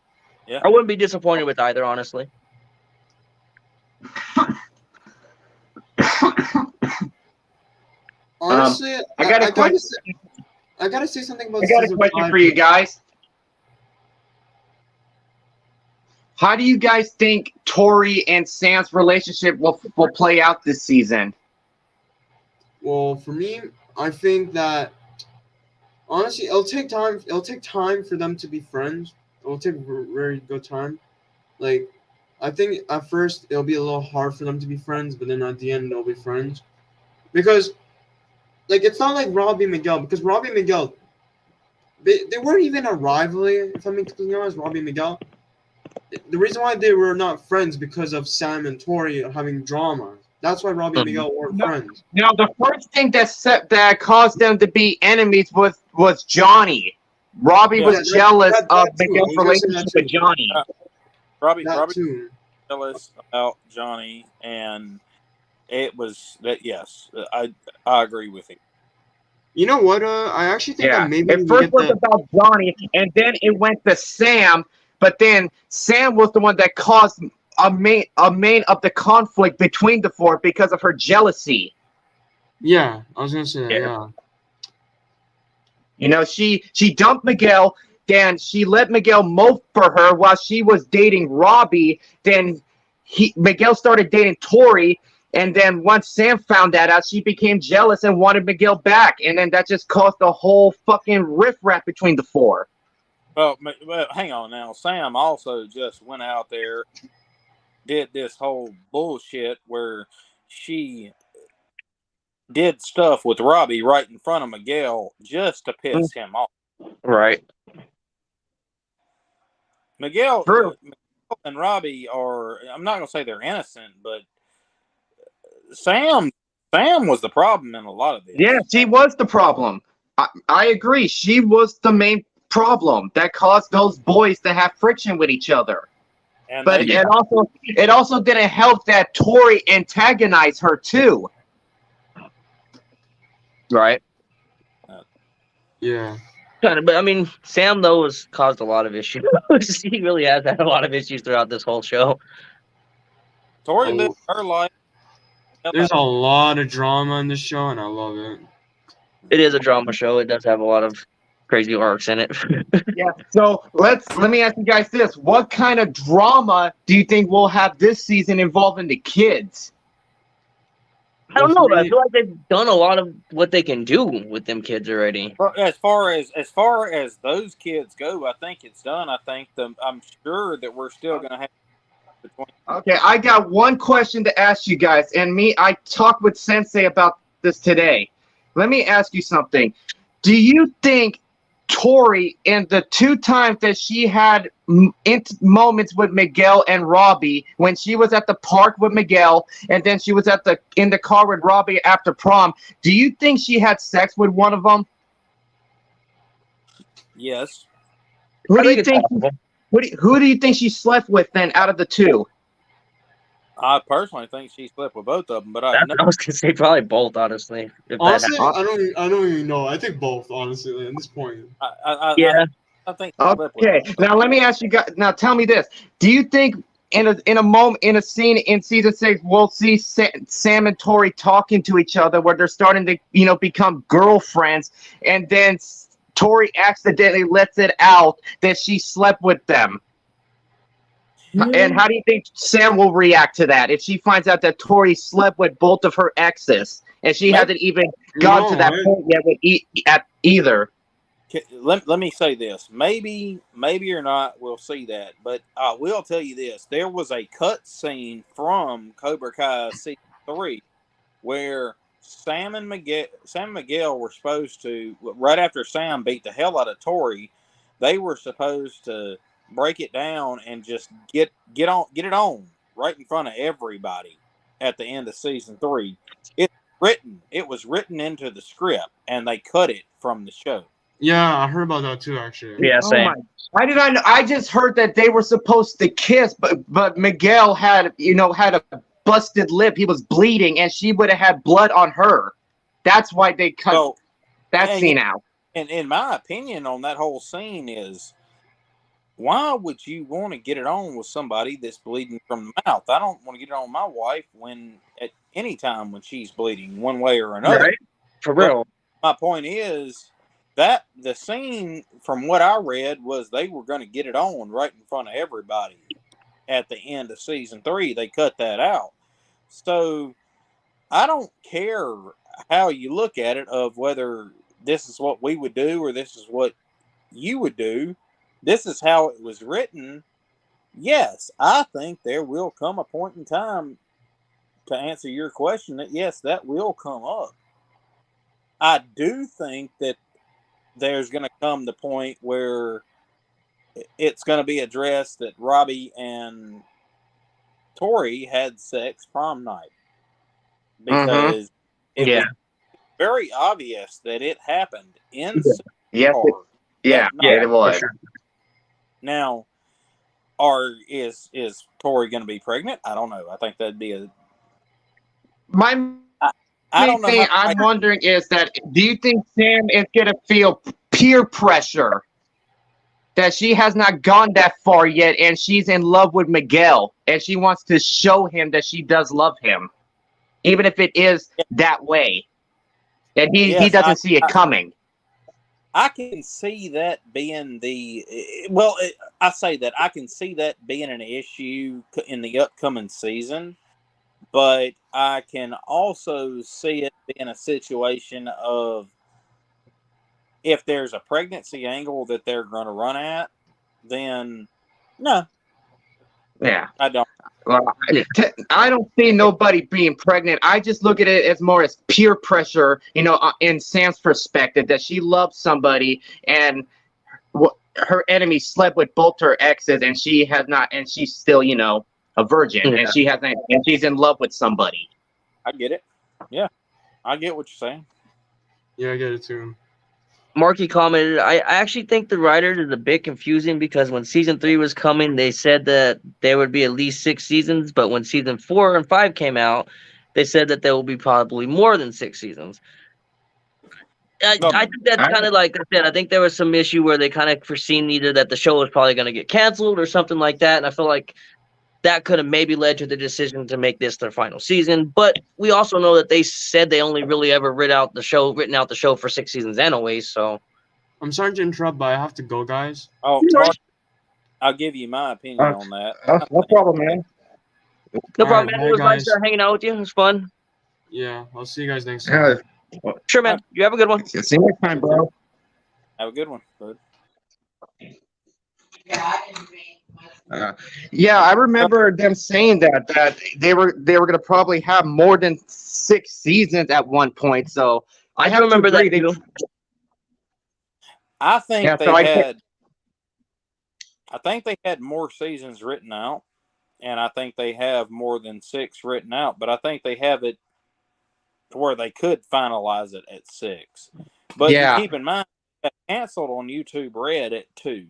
Yeah. I wouldn't be disappointed with either, honestly. Honestly, I got a question. I gotta say something about. I got a season question 5. for you guys. How do you guys think Tori and Sam's relationship will play out this season? Well, for me, I think that honestly, it'll take time. It'll take time for them to be friends. It'll take very good time. Like, I think at first it'll be a little hard for them to be friends, but then at the end they'll be friends. Because, like, it's not like Robbie and Miguel. Because Robbie and Miguel, they weren't even a rivalry. If I'm being honest, Robbie and Miguel. The reason why they were not friends because of Sam and Tori having drama. That's why Robbie and Miguel weren't friends. Now, the first thing that caused them to be enemies was Johnny. Robbie Yeah, was jealous of that too. Miguel's I was gonna say relationship that with Johnny. Robbie That too. jealous about Johnny, and it was that. Yes, I agree with you. You know what? I actually think Yeah, that maybe it we first get was the. about Johnny, and then it went to Sam. But then Sam was the one that caused a main of the conflict between the four because of her jealousy. Yeah, I was gonna say that. Yeah. Yeah. You know, she dumped Miguel, then she let Miguel mope for her while she was dating Robbie. Then Miguel started dating Tori, and then once Sam found that out, she became jealous and wanted Miguel back, and then that just caused a whole fucking riff-raff between the four. Well, hang on now. Sam also just went out there, did this whole bullshit where she did stuff with Robbie right in front of Miguel just to piss him off. Right. Miguel True. and Robbie are, I'm not going to say they're innocent, but Sam was the problem in a lot of this. Yeah, she was the problem. I agree. She was the main problem that caused those boys to have friction with each other. And But it also didn't help that Tori antagonized her too. Right. Yeah. Kind of, but I mean, Sam though has caused a lot of issues. He really has had a lot of issues throughout this whole show. Tori lived her life. There's a lot of drama in this show, and I love it. It is a drama show. It does have a lot of crazy arcs in it. Yeah. So let me ask you guys this: what kind of drama do you think we'll have this season involving the kids? I don't know, but I feel like they've done a lot of what they can do with them kids already. As far as those kids go, I think it's done. I think I'm sure that we're still going to have. Okay, I got one question to ask you guys, and I talked with Sensei about this today. Let me ask you something. Do you think Tori, in the 2 times that she had moments with Miguel and Robbie, when she was at the park with Miguel, and then she was in the car with Robbie after prom, do you think she had sex with one of them? Yes. Who do you think? Who do you think she slept with then out of the 2? I personally think she slept with both of them, but I was gonna say probably both, honestly. Honestly, I don't even know. I think both, honestly, at this point. I yeah. I think. Okay. Now let me ask you guys. Now tell me this: do you think in a moment in a scene in season 6, we'll see Sam and Tori talking to each other where they're starting to become girlfriends, and then Tori accidentally lets it out that she slept with them. And how do you think Sam will react to that if she finds out that Tori slept with both of her exes and she hasn't even gone to that point yet with either? Let me say this. Maybe or not, we'll see that. But I will tell you this. There was a cut scene from Cobra Kai Season 3 where Sam and Miguel were supposed to, right after Sam beat the hell out of Tori, they were supposed to break it down and just get it on right in front of everybody at the end of Season 3. It was written into the script, and they cut it from the show. Yeah, I heard about that too, actually. Yeah, same. I did not know. I just heard that they were supposed to kiss, but Miguel had a busted lip. He was bleeding, and she would have had blood on her. That's why they cut that scene out. And in my opinion on that whole scene is, why would you want to get it on with somebody that's bleeding from the mouth? I don't want to get it on my wife at any time when she's bleeding one way or another. Right? For real. But my point is that the scene, from what I read, was they were going to get it on right in front of everybody at the end of Season 3. They cut that out. So I don't care how you look at it of whether this is what we would do or this is what you would do. This is how it was written. Yes, I think there will come a point in time, to answer your question, that yes, that will come up. I do think that there's going to come the point where it's going to be addressed that Robbie and Tori had sex prom night, because it was very obvious that it happened in it was. Sure. Now, is Tori going to be pregnant? I don't know. I think that'd be a. I don't know. I'm wondering is that, do you think Sam is going to feel peer pressure that she has not gone that far yet, and she's in love with Miguel, and she wants to show him that she does love him, even if it is that way, and he doesn't see it coming? I can see that being I say that I can see that being an issue in the upcoming season, but I can also see it being a situation of, if there's a pregnancy angle that they're going to run at, then no. Yeah. I don't. Well, I don't see nobody being pregnant. I just look at it as more as peer pressure, in Sam's perspective, that she loves somebody and her enemy slept with both her exes, and she has not, and she's still, a virgin, and she hasn't, and she's in love with somebody. I get it. Yeah, I get what you're saying. Yeah, I get it too. Marky commented, I actually think the writers is a bit confusing, because when Season 3 was coming, they said that there would be at least 6 seasons, but when Season 4 and 5 came out, they said that there will be probably more than 6 seasons. I think that's kind of like I said. I think there was some issue where they kind of foreseen either that the show was probably going to get canceled or something like that, and I feel like that could have maybe led to the decision to make this their final season. But we also know that they said they only really ever written out the show for 6 seasons anyways. So I'm sorry to interrupt, but I have to go, guys. Oh, Mark, I'll give you my opinion on that. No problem, man. No problem, man. It was nice hanging out with you. It was fun. Yeah, I'll see you guys next time. Sure, man. You have a good one. See you next time, bro. Have a good one, bud. Yeah, I remember them saying that they were going to probably have more than 6 seasons at one point. So I have remember to agree. that too. I think I think they had more seasons written out, and I think they have more than 6 written out. But I think they have it to where they could finalize it at 6. But keep in mind, it canceled on YouTube Red at 2.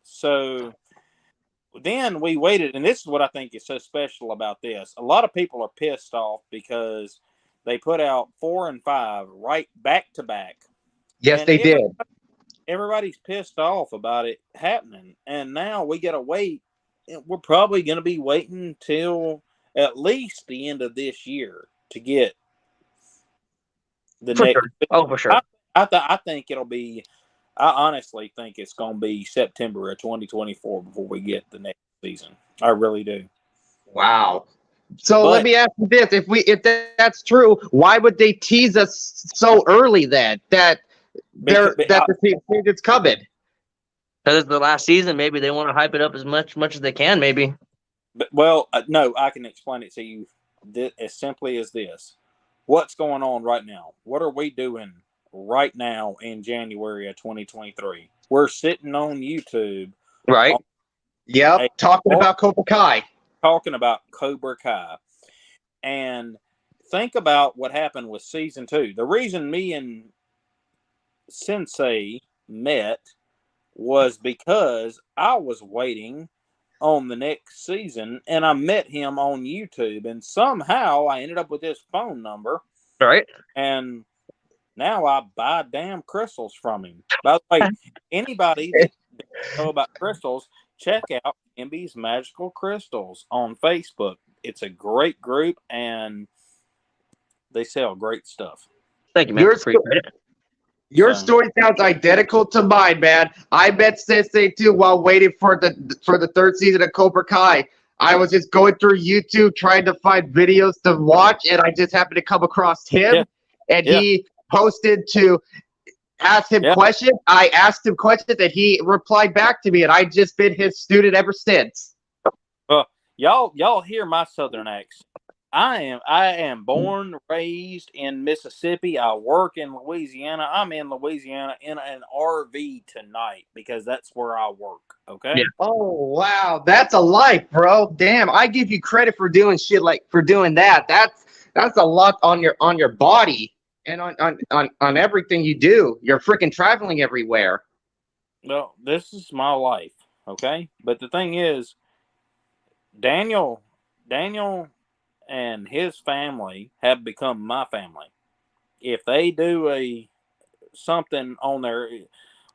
So then we waited, and this is what I think is so special about this. A lot of people are pissed off because they put out 4 and 5 right back to back. Yes, and they did. Everybody's pissed off about it happening, and now we got to wait we're probably going to be waiting till at least the end of this year to get the For next. sure. Oh, for sure. I think it'll be. I honestly think it's going to be September of 2024 before we get the next season. I really do. Wow. So But- let me ask you this: if that's true, why would they tease us so early then that the season's coming? Because it's the last season, maybe they want to hype it up as much as they can. Maybe. Well, no, I can explain it to you as simply as this. What's going on right now? What are we doing right now in January of 2023? We're sitting on YouTube. Right. Yep. Talking about Cobra Kai. Talking about Cobra Kai. And think about what happened with season 2. The reason me and Sensei met was because I was waiting on the next season, and I met him on YouTube, and somehow I ended up with his phone number. Right. And now I buy damn crystals from him. By the way, anybody that doesn't know about crystals, check out MB's Magical Crystals on Facebook. It's a great group, and they sell great stuff. Thank you, man. Your story sounds identical to mine, man. I met Sensei too while waiting for the third season of Cobra Kai. I was just going through YouTube trying to find videos to watch, and I just happened to come across him, and he posted to ask him questions. I asked him questions, and he replied back to me, and I've just been his student ever since. Y'all hear my southern accent. I am born, raised in Mississippi. I work in Louisiana. I'm in Louisiana in an RV tonight because that's where I work. Okay. Yeah. Oh wow, that's a life, bro. Damn, I give you credit for doing shit for doing that. That's a lot on your body and on everything you do. You're freaking traveling everywhere. Well, this is my life. Okay. But the thing is, Daniel and his family have become my family. If they do something on there,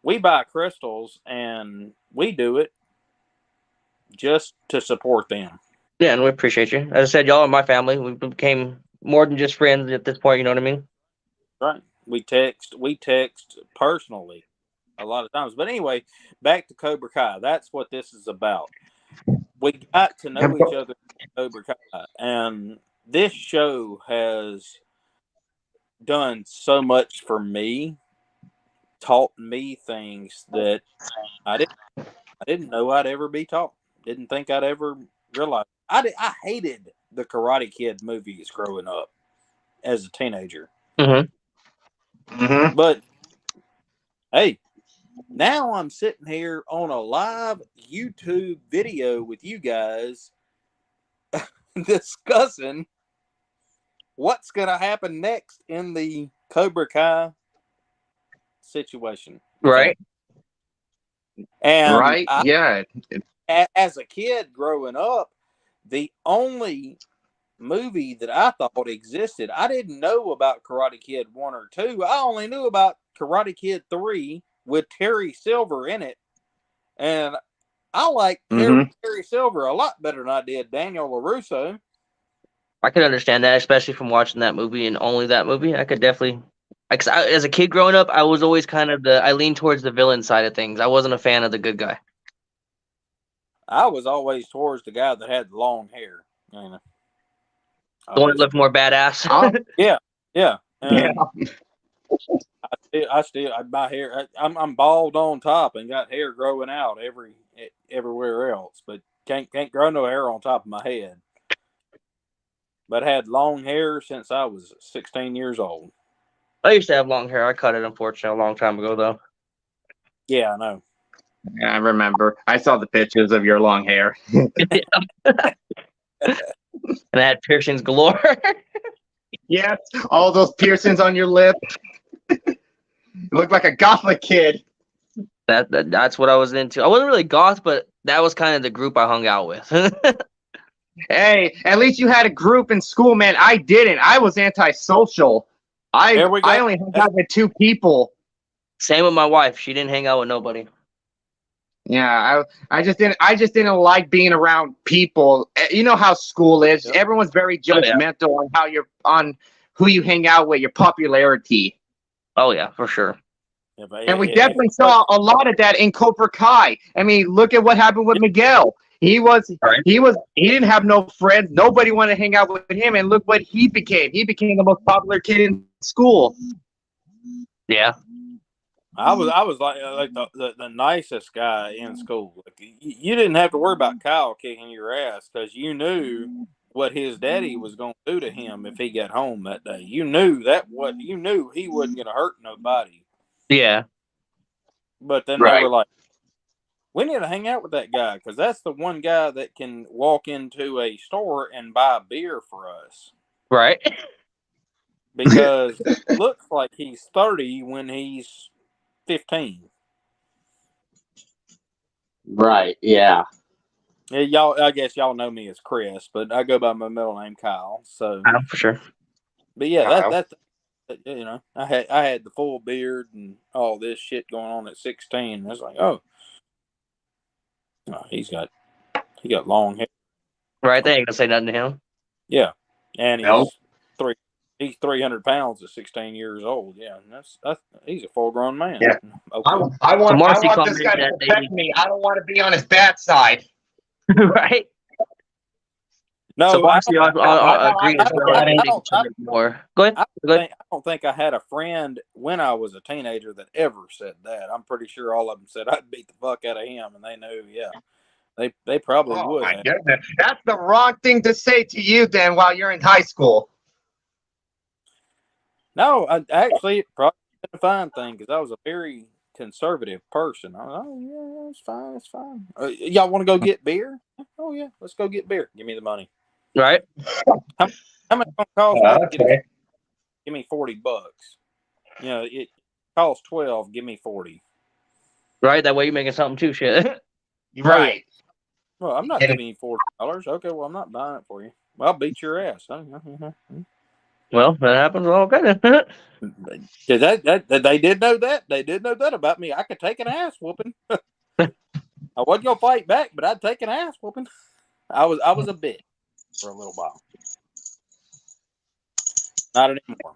we buy crystals and we do it just to support them. Yeah, and we appreciate you. As I said, y'all are my family. We became more than just friends at this point. You know what I mean? Right. We text personally a lot of times. But anyway, back to Cobra Kai. That's what this is about. We got to know each other in Cobra Kai, and this show has done so much for me, taught me things that I didn't know I'd ever be taught. Didn't think I'd ever realize. I hated the Karate Kid movies growing up as a teenager. Mm-hmm. Mm-hmm. But hey, now I'm sitting here on a live YouTube video with you guys discussing what's going to happen next in the Cobra Kai situation. Right. And as a kid growing up, the only movie that I thought existed, I didn't know about Karate Kid 1 or 2. I only knew about Karate Kid 3 with Terry Silver in it. And I like Terry Silver a lot better than I did Daniel LaRusso. I could understand that, especially from watching that movie and only that movie. I could definitely, as a kid growing up, I was always I leaned towards the villain side of things. I wasn't a fan of the good guy. I was always towards the guy that had long hair. You know, the one that looked more badass. Yeah. And my hair. I'm bald on top and got hair growing out everywhere else, but can't grow no hair on top of my head. But had long hair since I was 16 years old. I used to have long hair. I cut it, unfortunately, a long time ago, though. Yeah, I know. Yeah, I remember. I saw the pictures of your long hair. And I had piercings galore. Yes, all those piercings on your lip. You look like a gothic kid. That's what I was into. I wasn't really goth, but that was kind of the group I hung out with. Hey, at least you had a group in school, man. I didn't. I was antisocial. I only hung out with 2 people. Same with my wife. She didn't hang out with nobody. Yeah, I just didn't like being around people. You know how school is. Yep. Everyone's very Oh, yeah. judgmental on how you're on who you hang out with, your popularity. Oh yeah, for sure. And we definitely saw a lot of that in Cobra Kai. I mean, look at what happened with Miguel. He Right. he didn't have no friends. Nobody wanted to hang out with him, and look what he became. He became the most popular kid in school. Yeah. I was like the nicest guy in school. Like, you didn't have to worry about Kyle kicking your ass because you knew what his daddy was going to do to him if he got home that day. You knew he wasn't going to hurt nobody. Yeah. But then they Right. were like, we need to hang out with that guy because that's the one guy that can walk into a store and buy beer for us. Right. Because it looks like he's 30 when he's 15. Right. Yeah. Yeah, y'all. I guess y'all know me as Chris, but I go by my middle name Kyle. So, For sure. but yeah, Kyle. that you know, I had the full beard and all this shit going on at 16. I was like, oh, he got long hair. Right. They ain't gonna say nothing to him. Yeah, and No. he's 300 pounds at 16 years old. Yeah, and that's he's a full grown man. Yeah. Okay. I want Marcy this guy to commented that protect me. I don't want to be on his bad side. right. No, So Marcy I agreed as well. I They don't- should make more. Go ahead. I don't think I had a friend when I was a teenager that ever said that. I'm pretty sure all of them said I'd beat the fuck out of him, and they knew. Yeah, they probably Oh would. my have. goodness, that's the wrong thing to say to you. Then while you're in high school. No, I actually it probably been a fine thing because I was a very conservative person. I was, oh yeah, it's fine, it's fine. Y'all want to go get beer? Oh yeah, let's go get beer. Give me the money. Right. How much it cost me to get Okay. give me $40. You know, it costs 12. Give me 40. Right. That way you're making something too. Shit. Right. Well, I'm not And- giving you $40. Okay, well I'm not buying it for you. Well, I'll beat your ass. Well, that happens. Okay. They did know that. They did know that about me. I could take an ass whooping. I wasn't gonna fight back, but I'd take an ass whooping. I was a bitch for a little while. Not anymore.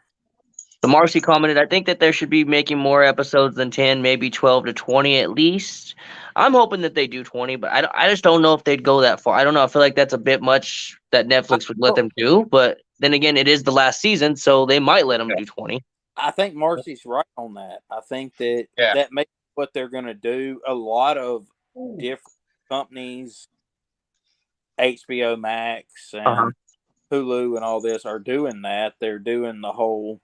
So Marcy commented, I think that there should be making more episodes than 10, maybe 12 to 20 at least. I'm hoping that they do 20, but I just don't know if they'd go that far. I don't know. I feel like that's a bit much that Netflix would let them do. But then again, it is the last season, so they might let them do 20. I think Marcy's right on that. I think that Yeah. that makes what they're going to do. A lot of different companies, HBO Max and Hulu and all this are doing that. They're doing the whole,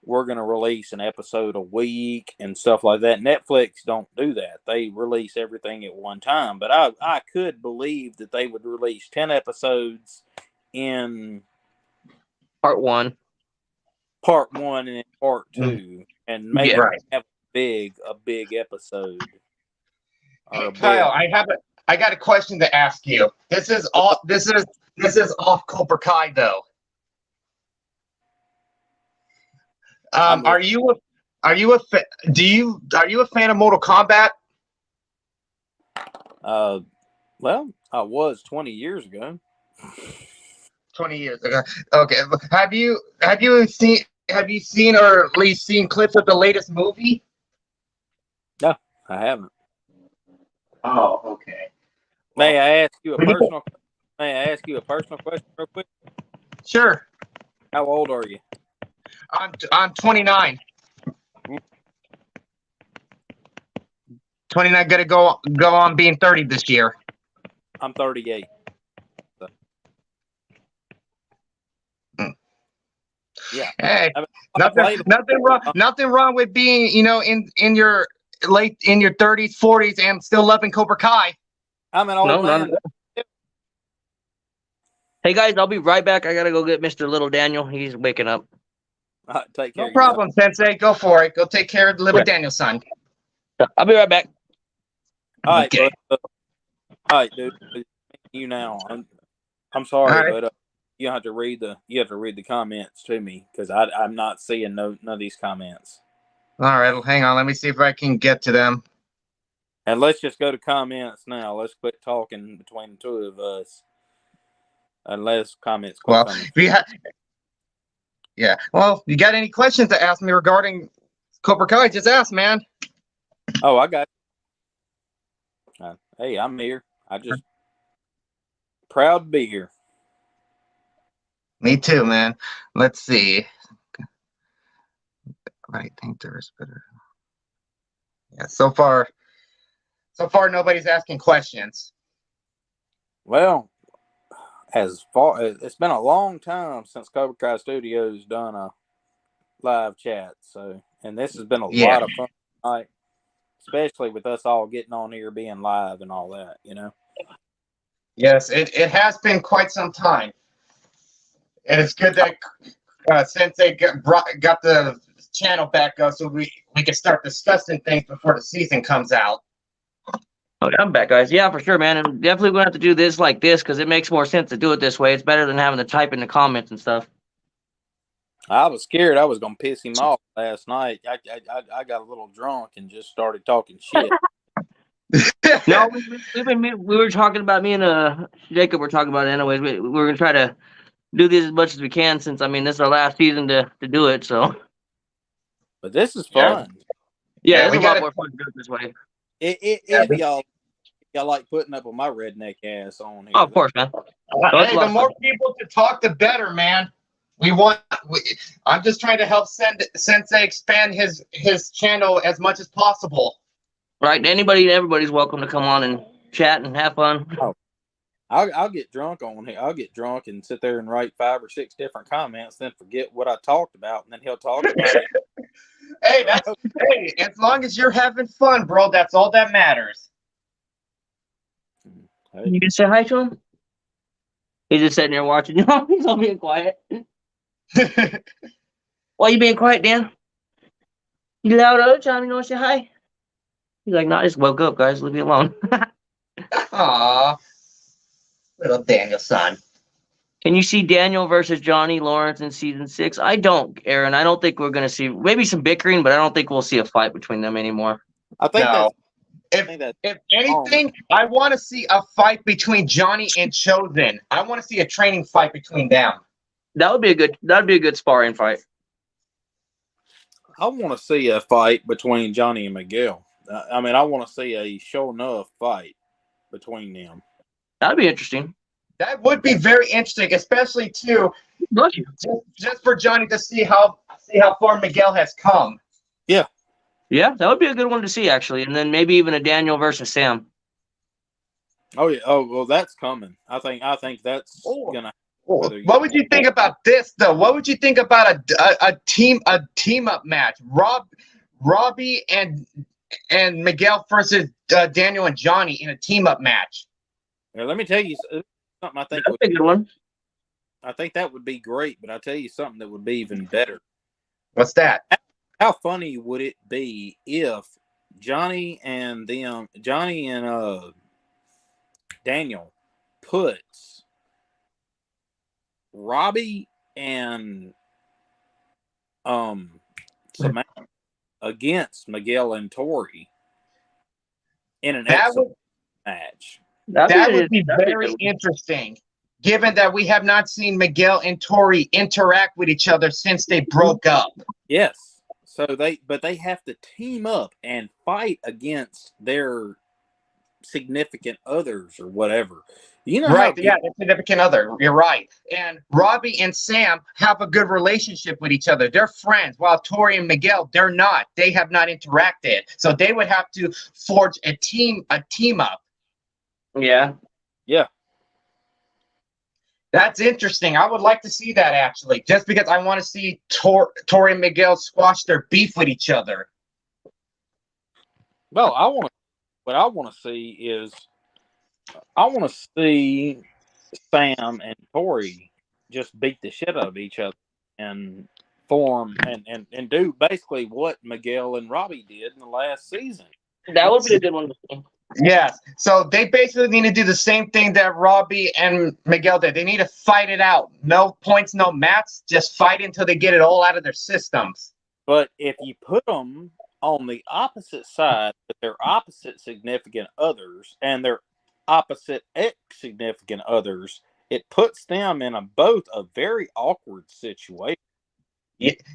we're going to release an episode a week and stuff like that. Netflix don't do that. They release everything at one time. But I could believe that they would release 10 episodes in Part 1. part 1 and then part 2, and maybe Right. have a big episode. Or a Kyle, big, I got a question to ask you. This is off Cobra Kai though. Are you a fan of Mortal Kombat? Well, I was 20 years ago. 20 years ago. Okay. Have you seen or at least seen clips of the latest movie? No, I haven't. Oh, okay. May I ask you a personal question real quick? Sure. How old are you? I'm 29. 29, gonna go on being 30 this year. I'm 38. So. Yeah. Hey, I nothing wrong with being, in your 30s, 40s and still loving Cobra Kai. I'm an old man. Hey, guys, I'll be right back. I got to go get Mr. Little Daniel. He's waking up. Take care. No problem, Sensei. Go for it. Go take care of little Daniel's son. I'll be right back. All right, Okay. all right, dude. You now. I'm sorry, All right. but you have to read the comments to me because I'm not seeing none of these comments. All right, hang on. Let me see if I can get to them. And let's just go to comments now. Let's quit talking between the two of us. Unless comments quit coming. Yeah. Well, you got any questions to ask me regarding Cobra Kai? Just ask, man. Oh, I got it. Hey, I'm here. I just proud to be here. Me too, man. Let's see. I think there's better. Yeah, so far nobody's asking questions. Well, as far as it's been a long time since Cobra Kai Studios done a live chat, and this has been a lot of fun tonight, especially with us all getting on here, being live and all that, Yes, it has been quite some time, and it's good that since they got the channel back up, so we can start discussing things before the season comes out. Okay, I'm back, guys. Yeah, for sure, man. And definitely gonna have to do this like this because it makes more sense to do it this way. It's better than having to type in the comments and stuff. I was scared I was gonna piss him off last night. I got a little drunk and just started talking shit. No, we were talking about, me and Jacob were talking about it anyways. We're gonna try to do this as much as we can since this is our last season to do it. So, but this is fun. Yeah, it's a lot more fun to do it this way. If y'all like putting up with my redneck ass on here. Oh, of course, man. Hey, the more people to talk, the better, man. I'm just trying to help Sensei expand his channel as much as possible. Right. Everybody's welcome to come on and chat and have fun. Oh, I'll get drunk on here. I'll get drunk and sit there and write 5 or 6 different comments, then forget what I talked about, and then he'll talk about it. Hey, as long as you're having fun, bro, that's all that matters. Hey. You can say hi to him? He's just sitting there watching you. He's all being quiet. Why are you being quiet, Dan? You loud all the time, you don't say hi? He's like, I just woke up, guys. Leave me alone. Aw. Little Daniel son. Can you see Daniel versus Johnny Lawrence in season 6? I don't, Aaron. I don't think we're going to see, maybe some bickering, but I don't think we'll see a fight between them anymore. I think if anything, I want to see a fight between Johnny and Chosen. I want to see a training fight between them. That'd be a good sparring fight. I want to see a fight between Johnny and Miguel. I want to see a show enough fight between them. That'd be interesting. That would be very interesting, especially too, just for Johnny to see how far Miguel has come. Yeah. Yeah, that would be a good one to see, actually. And then maybe even a Daniel versus Sam. Oh yeah. Oh well, that's coming. I think that's gonna. What would you think about this, though? What would you think about a team up match? Robbie and Miguel versus Daniel and Johnny in a team up match. Now, let me tell you something. I think that's a good one. I think that would be great, but I'll tell you something that would be even better. What's that? How funny would it be if Johnny and Daniel puts Robbie and Samantha against Miguel and Tori in an match? That would be very interesting, given that we have not seen Miguel and Tori interact with each other since they broke up. Yes. So they have to team up and fight against their significant others or whatever. You know, right? Yeah, their significant other. You're right. And Robbie and Sam have a good relationship with each other. They're friends. While Tori and Miguel, they're not. They have not interacted. So they would have to forge a team up. Yeah. Yeah. That's interesting. I would like to see that, actually, just because I want to see Tori and Miguel squash their beef with each other. Well, what I want to see is Sam and Tori just beat the shit out of each other and form and do basically what Miguel and Robbie did in the last season. That would be a good one to see. Yes. So they basically need to do the same thing that Robbie and Miguel did. They need to fight it out. No points, no mats. Just fight until they get it all out of their systems. But if you put them on the opposite side with their opposite significant others and their opposite ex significant others, it puts them in both a very awkward situation.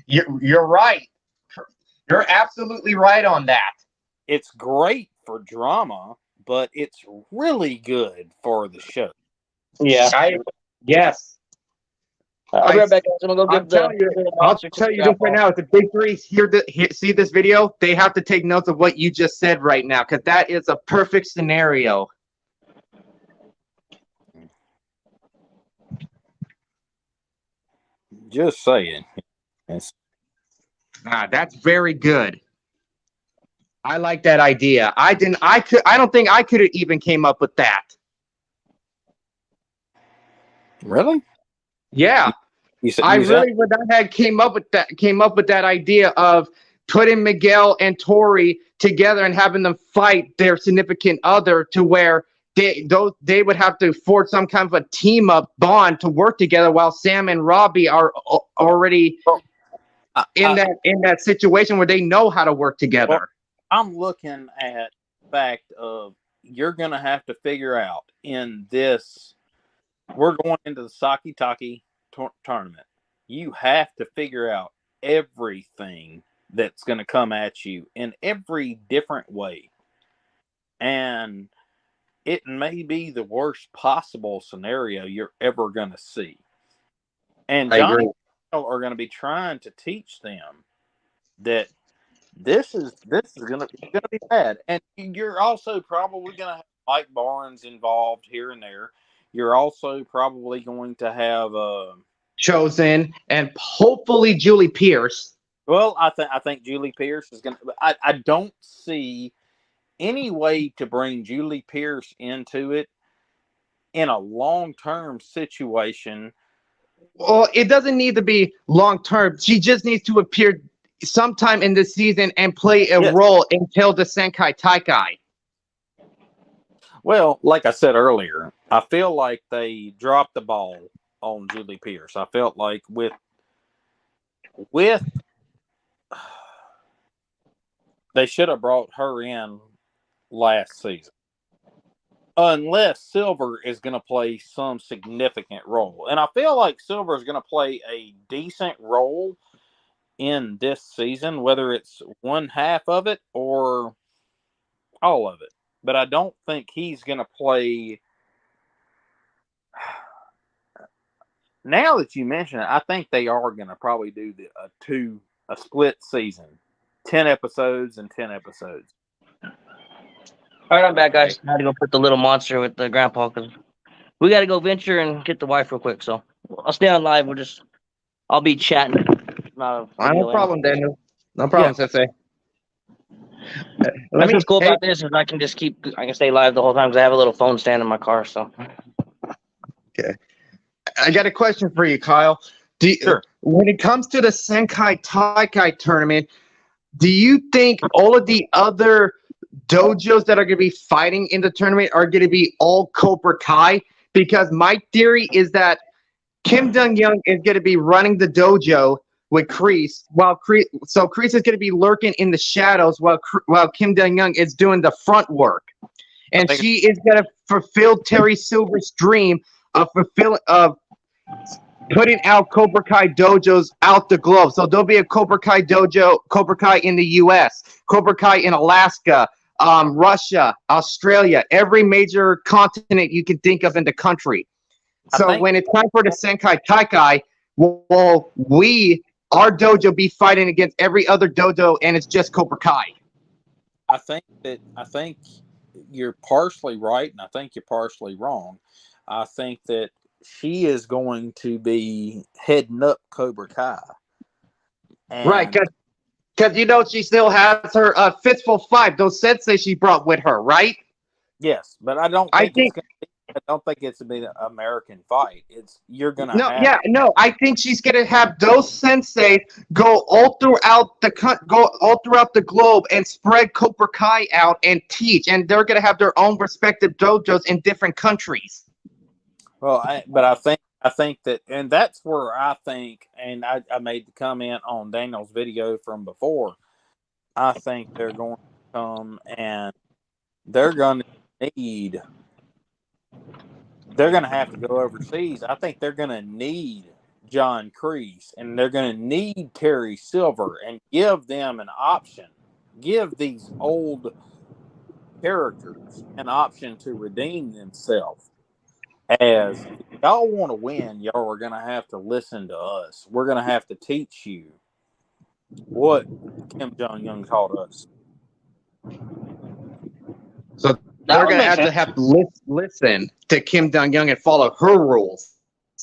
You're right. You're absolutely right on that. It's great for drama, but it's really good for the show. Yeah. Yes. I'll be right back, guys. I'm gonna go I'll give the I'll tell you this right now. If the big three see this video, they have to take notes of what you just said right now, because that is a perfect scenario. Just saying. That's very good. I like that idea. I don't think I could have even came up with that. Really? Yeah. I really would not have came up with that idea of putting Miguel and Tori together and having them fight their significant other, to where they would have to forge some kind of a team up bond to work together, while Sam and Robbie are already in that situation where they know how to work together. Well, I'm looking at the fact of you're going to have to figure out in this. We're going into the Saki Taki tournament. You have to figure out everything that's going to come at you in every different way. And it may be the worst possible scenario you're ever going to see. And Johnny are going to be trying to teach them that this is going to be bad. And you're also probably going to have Mike Barnes involved here and there. You're also probably going to have Chosen and hopefully Julie Pierce. Well, I think Julie Pierce is going to. I don't see any way to bring Julie Pierce into it in a long-term situation. Well, it doesn't need to be long-term. She just needs to appear sometime in the season and play a role until the Senkai Taikai. Well, like I said earlier, I feel like they dropped the ball on Julie Pierce. I felt like with they should have brought her in last season. Unless Silver is going to play some significant role. And I feel like Silver is going to play a decent role in this season, whether it's one half of it or all of it. But I don't think he's going to play. Now that you mention it, I think they are going to probably do a split season, 10 episodes and 10 episodes. All right, I'm back, guys. I had to go put the little monster with the grandpa because we got to go venture and get the wife real quick. So I'll stay on live. I'll be chatting. No problem, Daniel. No problem, Sensei. That's what's cool about this is I can stay live the whole time because I have a little phone stand in my car. So. Okay. I got a question for you, Kyle. Sure. When it comes to the Senkai Taikai tournament, do you think all of the other dojos that are going to be fighting in the tournament are going to be all Cobra Kai? Because my theory is that Kim Dong-young is going to be running the dojo with Kreese, so Kreese is going to be lurking in the shadows while Kim Dong-young is doing the front work, and she is going to fulfill Terry Silver's dream of putting out Cobra Kai dojos out the globe. So there'll be a Cobra Kai dojo, Cobra Kai in the U.S., Cobra Kai in Alaska, Russia, Australia, every major continent you can think of in the country. So when it's time for the Senkai Taikai, will our dojo be fighting against every other dojo, and it's just Cobra Kai? I think you're partially right, and I think you're partially wrong. I think that she is going to be heading up Cobra Kai. Right, because she still has her Fistful 5, those sensei she brought with her, right? Yes, but I don't think it's to be an American fight. You're gonna I think she's gonna have those sensei go all throughout the globe and spread Cobra Kai out and teach, and they're gonna have their own respective dojos in different countries. Well, I think that, and that's where I think, and I made the comment on Daniel's video from before. I think they're going to come and they're going to need. They're going to have to go overseas. I think they're going to need John Kreese and they're going to need Terry Silver and give them an option. Give these old characters an option to redeem themselves. As if y'all want to win, y'all are going to have to listen to us. We're going to have to teach you what Kim Jong-un taught us. So That they're would going make to sense. have to listen to Kim Jong-un and follow her rules.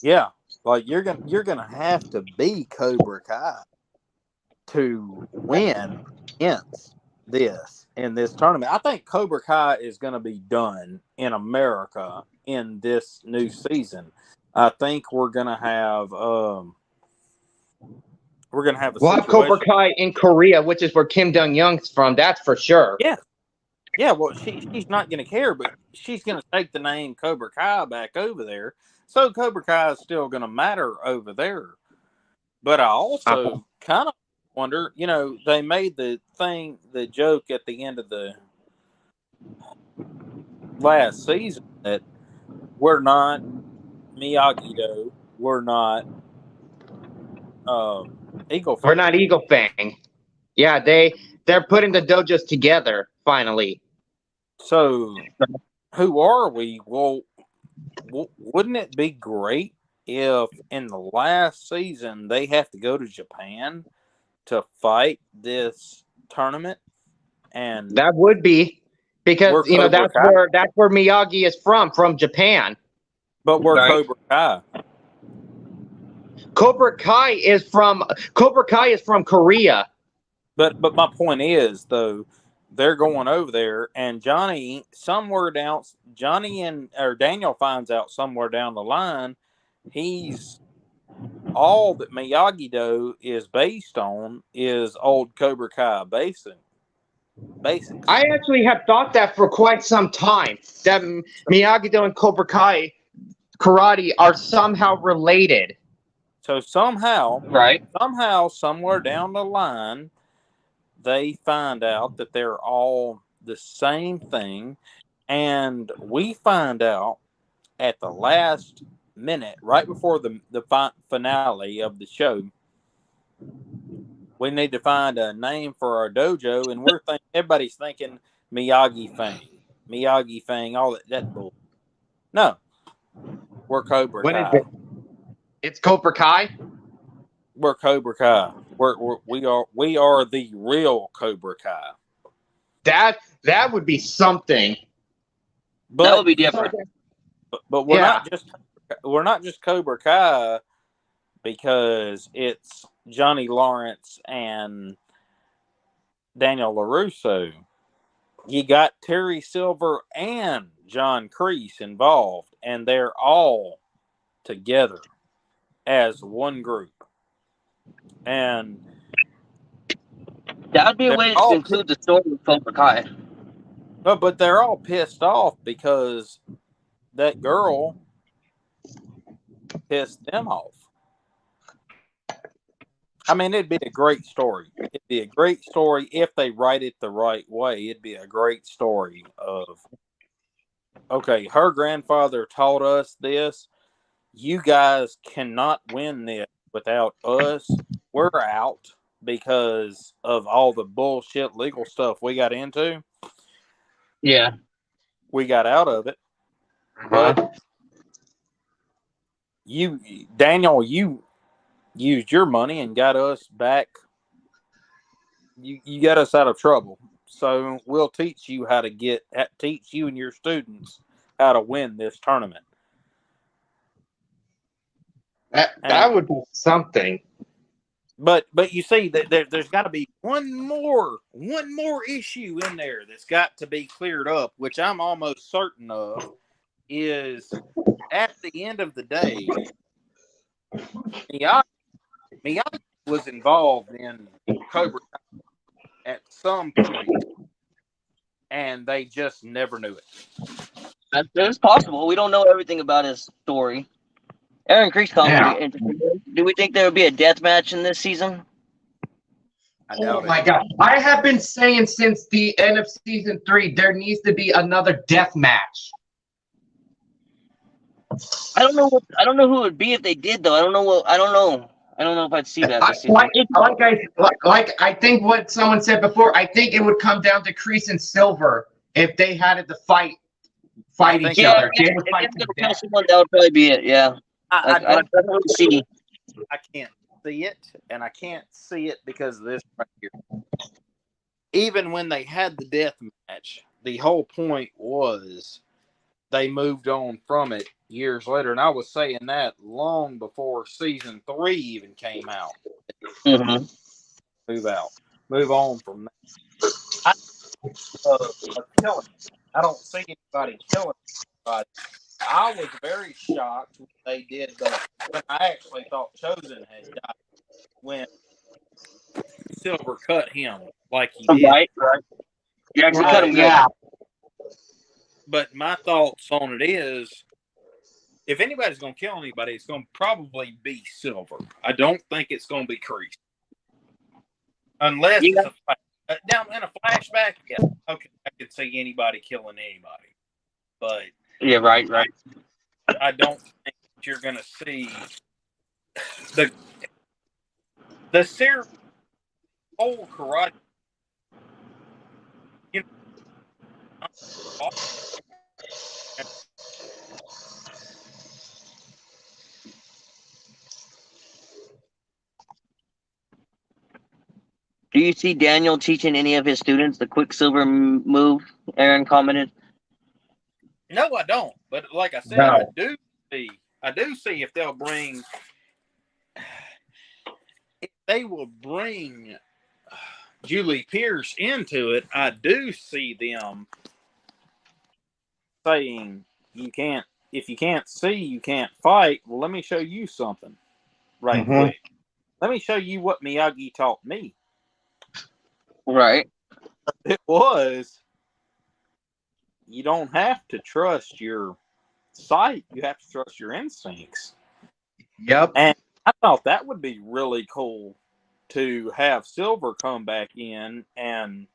Yeah, like you're gonna have to be Cobra Kai to win against this in this tournament. I think Cobra Kai is going to be done in America in this new season. I think we're gonna have a We'll have situation. Cobra Kai in Korea, which is where Kim Jong-un's from. That's for sure. Yeah. Well, she's not gonna care, but she's gonna take the name Cobra Kai back over there. So Cobra Kai is still gonna matter over there. But I also kind of wonder, they made the joke at the end of the last season that we're not Miyagi-Do, we're not Eagle Fang. We're not Eagle Fang. Yeah, they're putting the dojos together finally. So who are we? Well, wouldn't it be great if in the last season they have to go to Japan to fight this tournament? And that would be because that's where Miyagi is from Japan. But we're Cobra Kai. Cobra Kai is from Korea. But my point is though, they're going over there, and Daniel finds out somewhere down the line, he's all that Miyagi-Do is based on is old Cobra Kai basics. I actually have thought that for quite some time, that Miyagi-Do and Cobra Kai karate are somehow related. So somehow, somewhere down the line, they find out that they're all the same thing, and we find out at the last minute, right before the finale of the show, we need to find a name for our dojo, and everybody's thinking Miyagi Fang, all that bull. No, we're Cobra Kai. What is it? It's Cobra Kai. We're Cobra Kai. We are the real Cobra Kai. That would be something. But that would be different. But we're not just Cobra Kai because it's Johnny Lawrence and Daniel LaRusso. You got Terry Silver and John Kreese involved, and they're all together as one group. And that would be a way to conclude the story of Cobra Kai. But they're all pissed off because that girl pissed them off. I mean, it'd be a great story. It'd be a great story if they write it the right way. It'd be a great story of, okay, her grandfather taught us this. You guys cannot win this without us. We're out because of all the bullshit legal stuff we got into. Yeah. We got out of it. But Daniel, you used your money and got us back. You got us out of trouble. So we'll teach you how to teach you and your students how to win this tournament. That would be something. But you see, there's got to be one more issue in there that's got to be cleared up, which I'm almost certain of, is at the end of the day, Miyagi was involved in Cobra at some point, and they just never knew it. That's possible. We don't know everything about his story. Aaron Kreese comes. Do we think there would be a death match in this season? Oh doubt my it. God. I have been saying since the end of season 3, there needs to be another death match. I don't know who it would be if they did though. I don't know if I'd see that this season. I think what someone said before, I think it would come down to Kreese and Silver if they had to fight think each Yeah, other. if They would fight it's to gonna kill death. someone, that would probably be it. Yeah, I I don't. don't really see. I can't see it, and I can't see it because of this right here. Even when they had the death match, the whole point was they moved on from it years later, and I was saying that long before season 3 even came out. Mm-hmm. Move on from that. A killing. I don't see anybody killing anybody. I was very shocked when they did when I actually thought Chosen had died when Silver cut him like he did. Right. You actually cut him good. Yeah. But my thoughts on it is, if anybody's going to kill anybody, it's going to probably be Silver. I don't think it's going to be Kreese. Unless it's now in a flashback, yeah, okay, I could see anybody killing anybody. But yeah, right. I don't think you're going to see the series whole karate. You know, Do you see Daniel teaching any of his students the Quicksilver move? Aaron commented. no, I don't. But like I said, No. I do see if they'll bring, if they will bring Julie Pierce into it. I do see them saying if you can't see, you can't fight. Well, let me show you something right quick. Let me show you what Miyagi taught me. Right. It was, you don't have to trust your sight. You have to trust your instincts. Yep. And I thought that would be really cool to have Silver come back in, and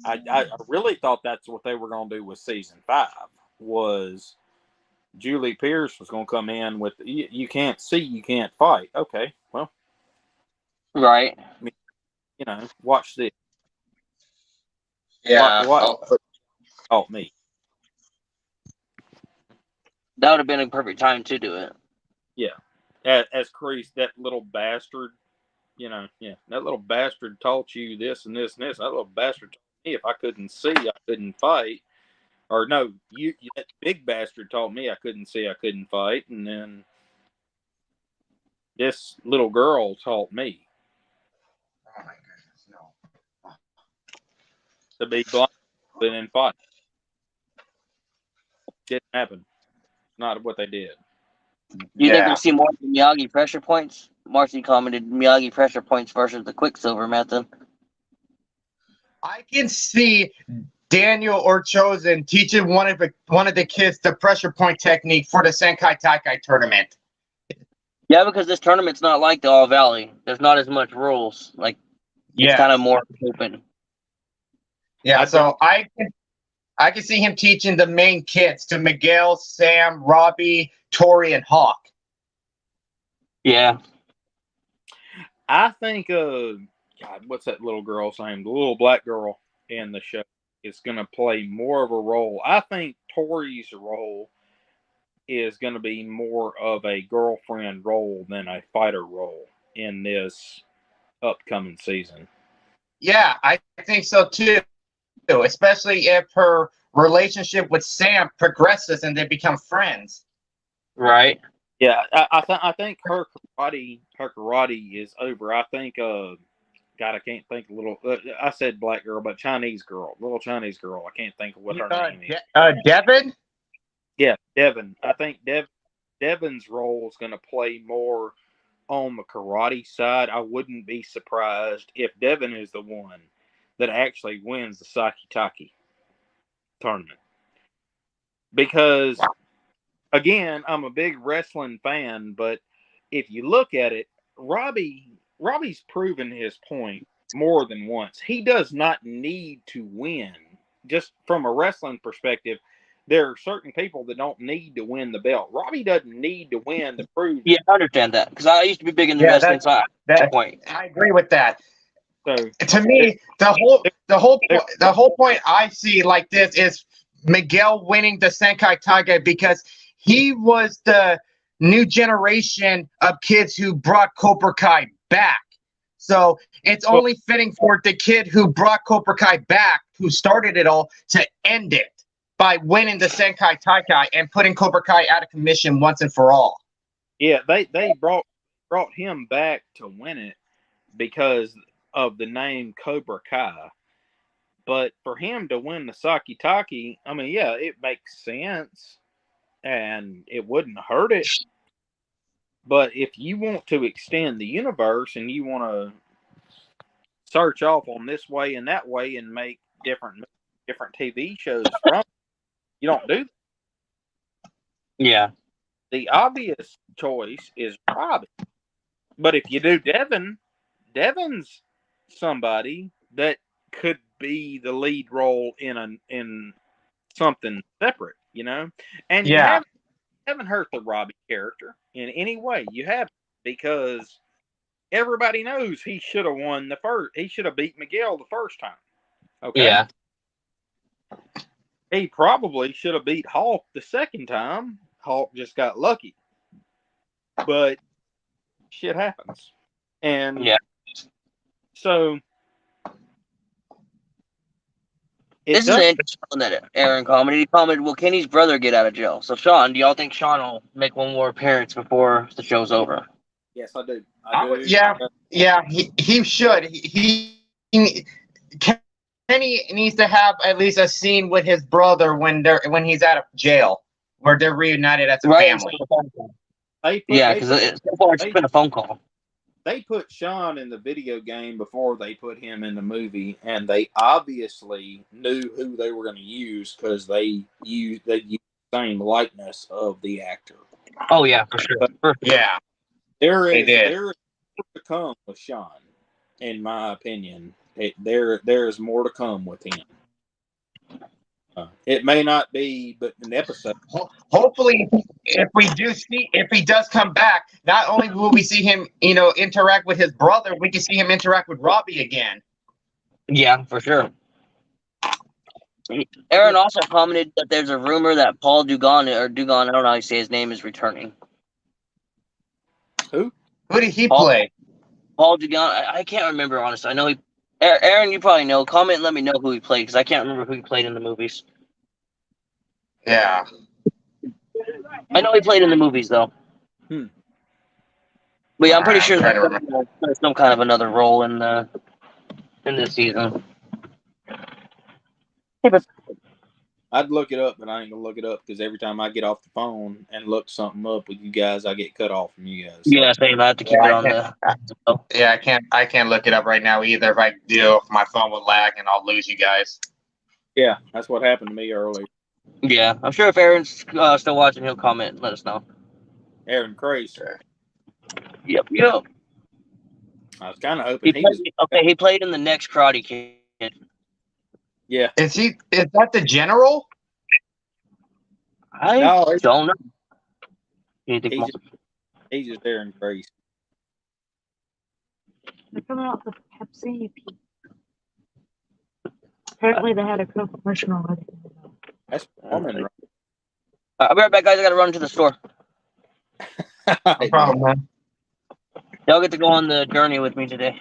I really thought that's what they were going to do with season 5. Was Julie Pierce was going to come in with you can't see, you can't fight. Okay, well, Right. watch this. Yeah. What taught me. That would have been a perfect time to do it. Yeah, as Kreese, that little bastard. That little bastard taught you this and this and this. That little bastard taught me if I couldn't see, I couldn't fight. Or no, that big bastard taught me I couldn't see, I couldn't fight. And then this little girl taught me Oh my goodness, no. to be blind and then fight. Didn't happen. Not what they did. Do you think we'll see more Miyagi pressure points? Marcy commented Miyagi pressure points versus the Quicksilver method. I can see Daniel or Chosen teaching one of the kids the pressure point technique for the Senkai Taikai tournament. Yeah, because this tournament's not like the All Valley. There's not as much rules. Like, it's kind of more open. Yeah, so I can see him teaching the main kids to Miguel, Sam, Robbie, Tori, and Hawk. Yeah. I think, God, what's that little girl's name? The little black girl in the show is going to play more of a role. I think Tori's role is going to be more of a girlfriend role than a fighter role in this upcoming season. Yeah, I think so too. Especially if her relationship with Sam progresses and they become friends. Right. Yeah, I think her karate is over. I think God, I can't think I said black girl, but Chinese girl, little Chinese girl. I can't think of what her name is. Devin? Yeah, Devin. I think Devin's role is going to play more on the karate side. I wouldn't be surprised if Devin is the one that actually wins the Saki Taki tournament. Because, again, I'm a big wrestling fan, but if you look at it, Robbie's proven his point more than once. He does not need to win. Just from a wrestling perspective, there are certain people that don't need to win the belt. Robbie doesn't need to win to prove. Yeah, I understand that because I used to be big into Yeah, wrestling. So point. I agree with that. So To me, the whole point I see like this is Miguel winning the Senkai Taiga because he was the new generation of kids who brought Cobra Kai back. So it's only fitting for the kid who brought Cobra Kai back, who started it all, to end it by winning the Senkai Taiga and putting Cobra Kai out of commission once and for all. Yeah, they brought him back to win it because of the name Cobra Kai. But for him to win the Sakitaki, I mean, yeah, it makes sense and it wouldn't hurt it. But if you want to extend the universe and you want to search off on this way and that way and make different TV shows from it, you don't do that. Yeah. The obvious choice is Robbie. But if you do Devin's somebody that could be the lead role in something separate, you know? And you haven't hurt the Robbie character in any way. You haven't, because everybody knows he should have won the first. He should have beat Miguel the first time. Okay. Yeah. He probably should have beat Hawk the second time. Hawk just got lucky. But shit happens. And yeah. So this is an interesting one that Aaron commented. He commented, "Will Kenny's brother get out of jail?" So, Sean, do y'all think Sean will make one more appearance before the show's over? Yes, I do. I do. Yeah. He should. Kenny needs to have at least a scene with his brother when he's out of jail, where they're reunited as a family. Because so far it's been a phone call. They put Sean in the video game before they put him in the movie, and they obviously knew who they were going to use because they used the same likeness of the actor. Oh yeah, for sure. Yeah, there is more to come with Sean, in my opinion. There is more to come with him. It may not be, but an episode. Hopefully, if he does come back, not only will we see him, interact with his brother, we can see him interact with Robbie again. Yeah, for sure. Aaron also commented that there's a rumor that Paul Dugan, I don't know how you say his name, is returning. Who? Who did he play? Paul Dugan. I can't remember, honestly. I know he. Aaron, you probably know. Comment and let me know who he played, because I can't remember who he played in the movies. Yeah. I know he played in the movies, though. But yeah, I'm pretty sure there's some kind of another role in this season. I'd look it up, but I ain't gonna look it up because every time I get off the phone and look something up with you guys, I get cut off from you guys. So. Yeah, same. I have to keep it on the. Yeah, I can't look it up right now either. If I do, my phone will lag and I'll lose you guys. Yeah, that's what happened to me earlier. Yeah, I'm sure if Aaron's still watching, he'll comment and let us know. Aaron Crazy. Yep. I was kind of hoping he played in the next Karate Kid. Yeah. Is that the general? I don't know. He's just Aaron Crazy. They're coming out with Pepsi. Apparently, they had a commercial already. That's woman. I'll be right back, guys. I gotta run to the store. No problem, man. Y'all get to go on the journey with me today.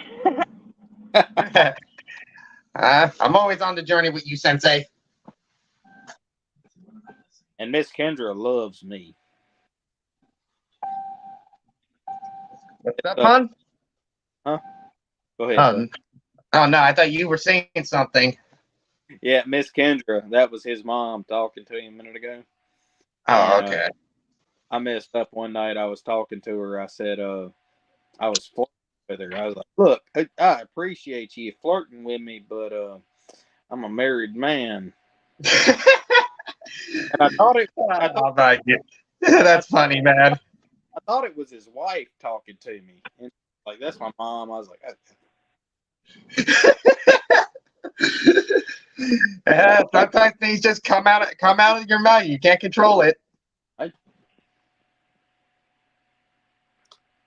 I'm always on the journey with you, Sensei. And Miss Kendra loves me. What's up, hon? Huh? Go ahead. Oh, no, I thought you were saying something. Yeah, Miss Kendra. That was his mom talking to him a minute ago. Oh, okay. I messed up one night. I was talking to her. I said, I was flirting with her. I was like, look, I appreciate you flirting with me, but I'm a married man. And I thought that's funny, man. I thought it was his wife talking to me. And like, that's my mom. I was like, Yeah, sometimes things just come out of your mouth. You can't control it.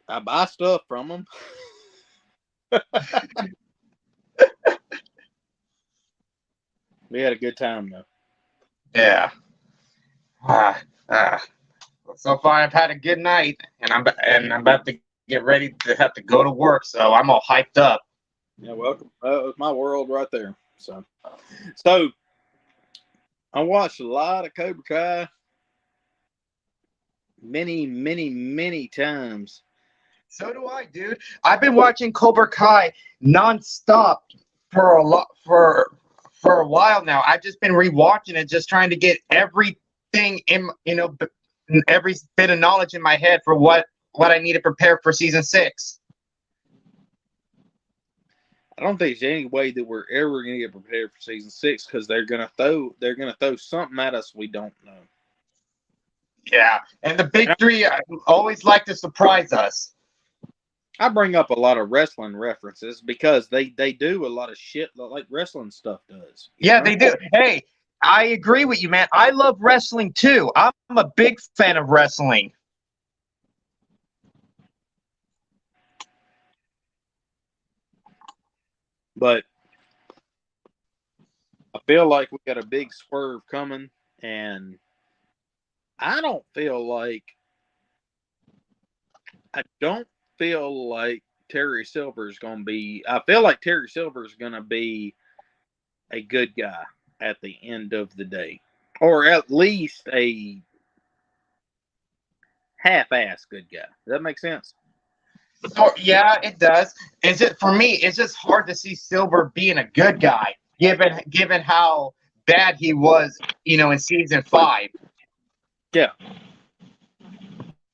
I buy stuff from them. We had a good time though. Yeah. So far, I've had a good night, and I'm about to get ready to have to go to work. So I'm all hyped up. Yeah, welcome. It was my world right there. So I watched a lot of Cobra Kai many times. So do I, dude. I've been watching Cobra Kai nonstop for a while now. I've just been rewatching it, just trying to get everything in, every bit of knowledge in my head for what I need to prepare for season 6. I don't think there's any way that we're ever going to get prepared for season 6 because they're gonna throw something at us we don't know. Yeah, and the big three always like to surprise us. I bring up a lot of wrestling references because they do a lot of shit like wrestling stuff does. Yeah, they do. Hey, I agree with you, man. I love wrestling too. I'm a big fan of wrestling. But I feel like we got a big swerve coming, and I don't feel like Terry Silver's going to be. I feel like Terry Silver's going to be a good guy at the end of the day, or at least a half-ass good guy. Does that make sense? So, yeah, it does. For me? It's just hard to see Silver being a good guy, given how bad he was, in season 5. Yeah.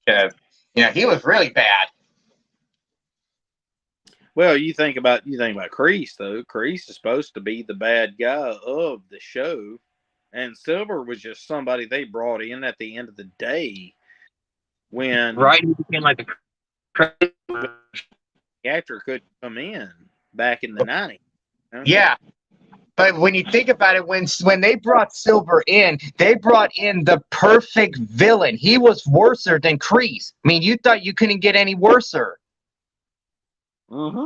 Yeah, he was really bad. Well, you think about Kreese though. Kreese is supposed to be the bad guy of the show, and Silver was just somebody they brought in at the end of the day when he became like the actor could come in back in the 90s. Yeah. But when you think about it, when they brought Silver in, they brought in the perfect villain. He was worser than Kreese. I mean, you thought you couldn't get any worser. Mm-hmm.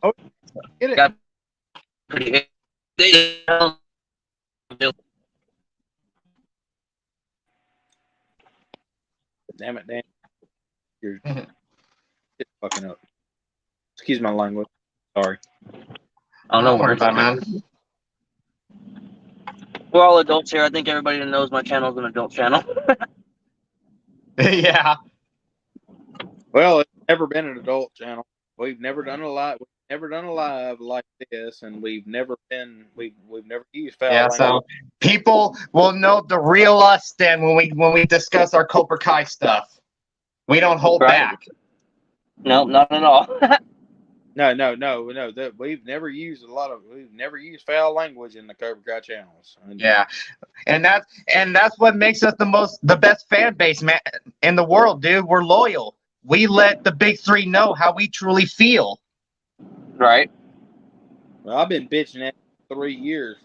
Oh, get it. Got pretty. Damn it, Dan. You're fucking up. Excuse my language. Sorry. Oh, no worries, man. We're all adults here. I think everybody that knows my channel is an adult channel. Yeah. Well, it's never been an adult channel. We've never done a live. We've never done a live like this, and we've never used foul language. So people will know the real us then when we discuss our Cobra Kai stuff. We don't hold back. No, not at all. No. That we've never used foul language in the Cobra Kai channels. Yeah, and that's what makes us the best fan base, man, in the world, dude. We're loyal. We let the big three know how we truly feel. Right. Well, I've been bitching at 3 years.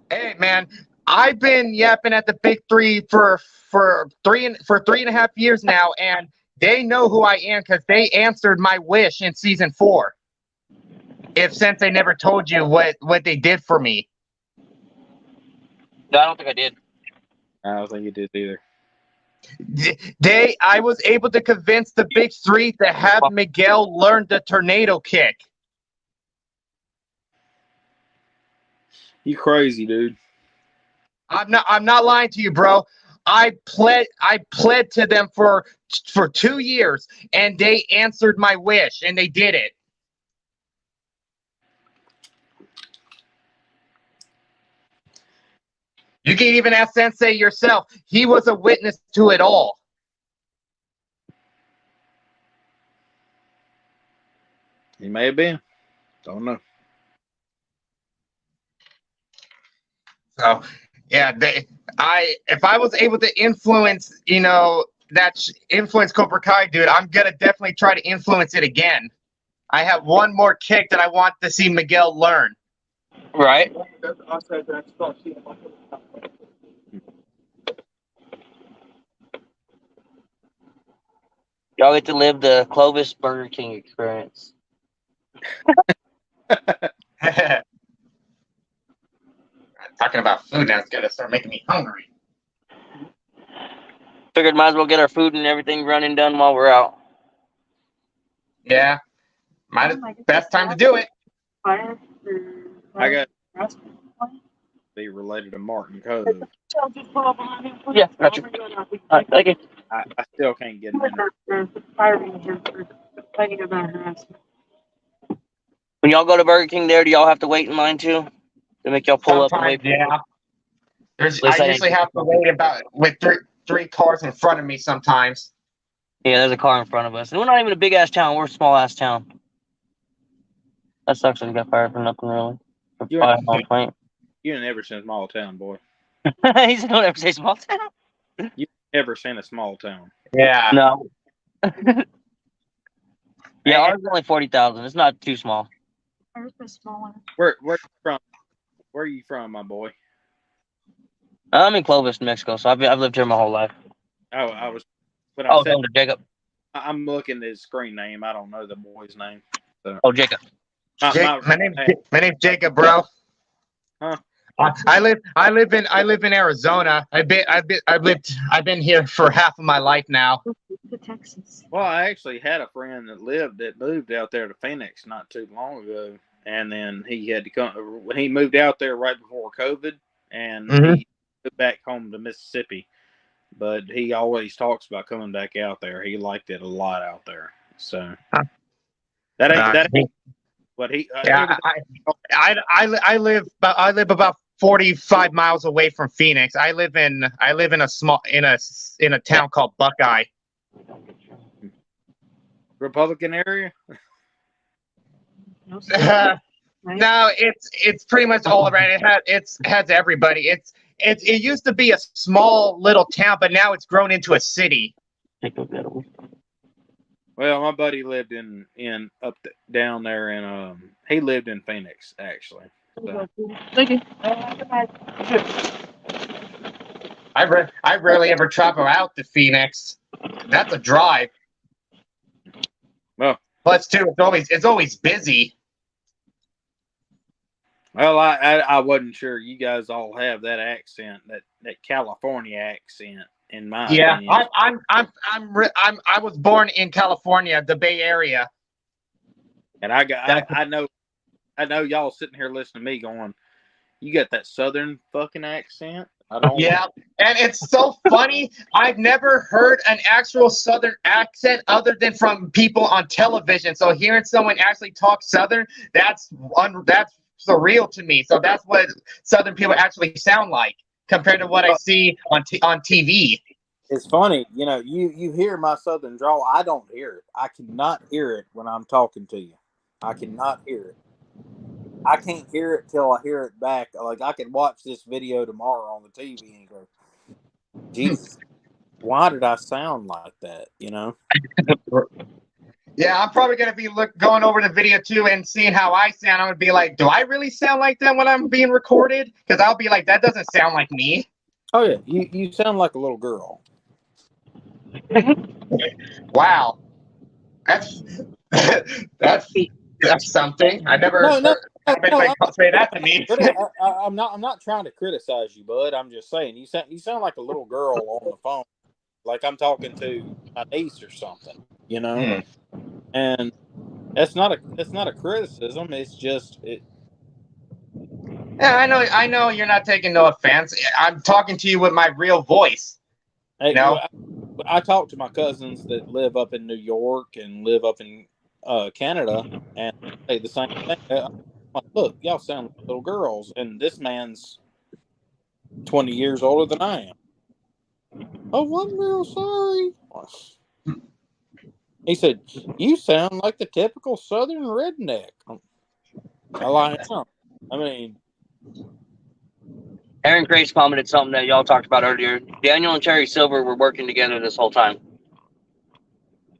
Hey, man, I've been yapping at the big three for 3.5 years now, and they know who I am because they answered my wish in season 4. Since they never told you what they did for me. No, I don't think I did. I don't think you did either. I was able to convince the big three to have Miguel learn the tornado kick. You crazy, dude. I'm not lying to you, bro. I pled to them for 2 years, and they answered my wish, and they did it. You can even ask Sensei yourself. He was a witness to it all. He may have been. Don't know. So, yeah, if I was able to influence, influenced Cobra Kai, dude, I'm gonna definitely try to influence it again. I have one more kick that I want to see Miguel learn. Right. Y'all get to live the Clovis Burger King experience. Talking about food now is gonna start making me hungry. Figured might as well get our food and everything running done while we're out. Yeah, best time to do it. I got be related to Martin Cove. Yeah, gotcha. Thank you. I still can't get him in there. When y'all go to Burger King there, do y'all have to wait in line too? To make y'all pull up and wait? Yeah. I Listen, usually have to wait about with three cars in front of me sometimes. Yeah, there's a car in front of us. And we're not even a big ass town. We're a small ass town. That sucks that we got fired for nothing really. For You filing a complaint. You ain't never seen a small town, boy. He said, "Don't ever say small town." You never seen a small town. Yeah. No. Hey, Yeah, ours is only 40,000. It's not too small. Where you from? Where are you from, my boy? I'm in Clovis, New Mexico, so I've lived here my whole life. Oh, I was. When I Oh, said Jacob. I'm looking at his screen name. I don't know the boy's name. So. Oh, Jacob. My name's Jacob, bro. Huh? I live in Arizona. I've been here for half of my life now. To Texas. Well, I actually had a friend that moved out there to Phoenix not too long ago, and then he had to come when he moved out there right before COVID, and he moved back home to Mississippi. But he always talks about coming back out there. He liked it a lot out there. So that ain't what he. Yeah, I live about 45 miles away from Phoenix. I live in a town called Buckeye. Republican area. No, it's pretty much all around. It has everybody. It used to be a small little town, but now it's grown into a city. Well, my buddy lived down there, and he lived in Phoenix actually. So. Thank you. I rarely ever travel out to Phoenix. That's a drive. Well, plus too, it's always busy. Well, I wasn't sure you guys all have that accent, that California accent. In my opinion. I was born in California, the Bay Area, and I know y'all sitting here listening to me going, you got that Southern fucking accent. Yeah, and it's so funny. I've never heard an actual Southern accent other than from people on television. So hearing someone actually talk Southern, that's surreal to me. So that's what Southern people actually sound like compared to what I see on TV. It's funny, you hear my Southern drawl. I don't hear it. I cannot hear it when I'm talking to you. I cannot hear it. I can't hear it till I hear it back. Like I could watch this video tomorrow on the TV and go, Jesus, why did I sound like that? Yeah, I'm probably gonna be going over the video too and seeing how I sound. I'm gonna be like, do I really sound like that when I'm being recorded? Because I'll be like, that doesn't sound like me. Oh yeah, you sound like a little girl. Wow, that's something. I never heard anybody say that to me. I'm not trying to criticize you, bud. I'm just saying you sound like a little girl on the phone, like I'm talking to my niece or something, And that's not a criticism. It's just it. Yeah, I know you're not taking no offense. I'm talking to you with my real voice. Hey, I talk to my cousins that live up in New York and live up in Canada, and say the same thing. Look, y'all sound like little girls, and this man's 20 years older than I am. Oh, I'm real sorry. He said, "You sound like the typical Southern redneck." Well, I am. I mean, Aaron Grace commented something that y'all talked about earlier. Daniel and Terry Silver were working together this whole time.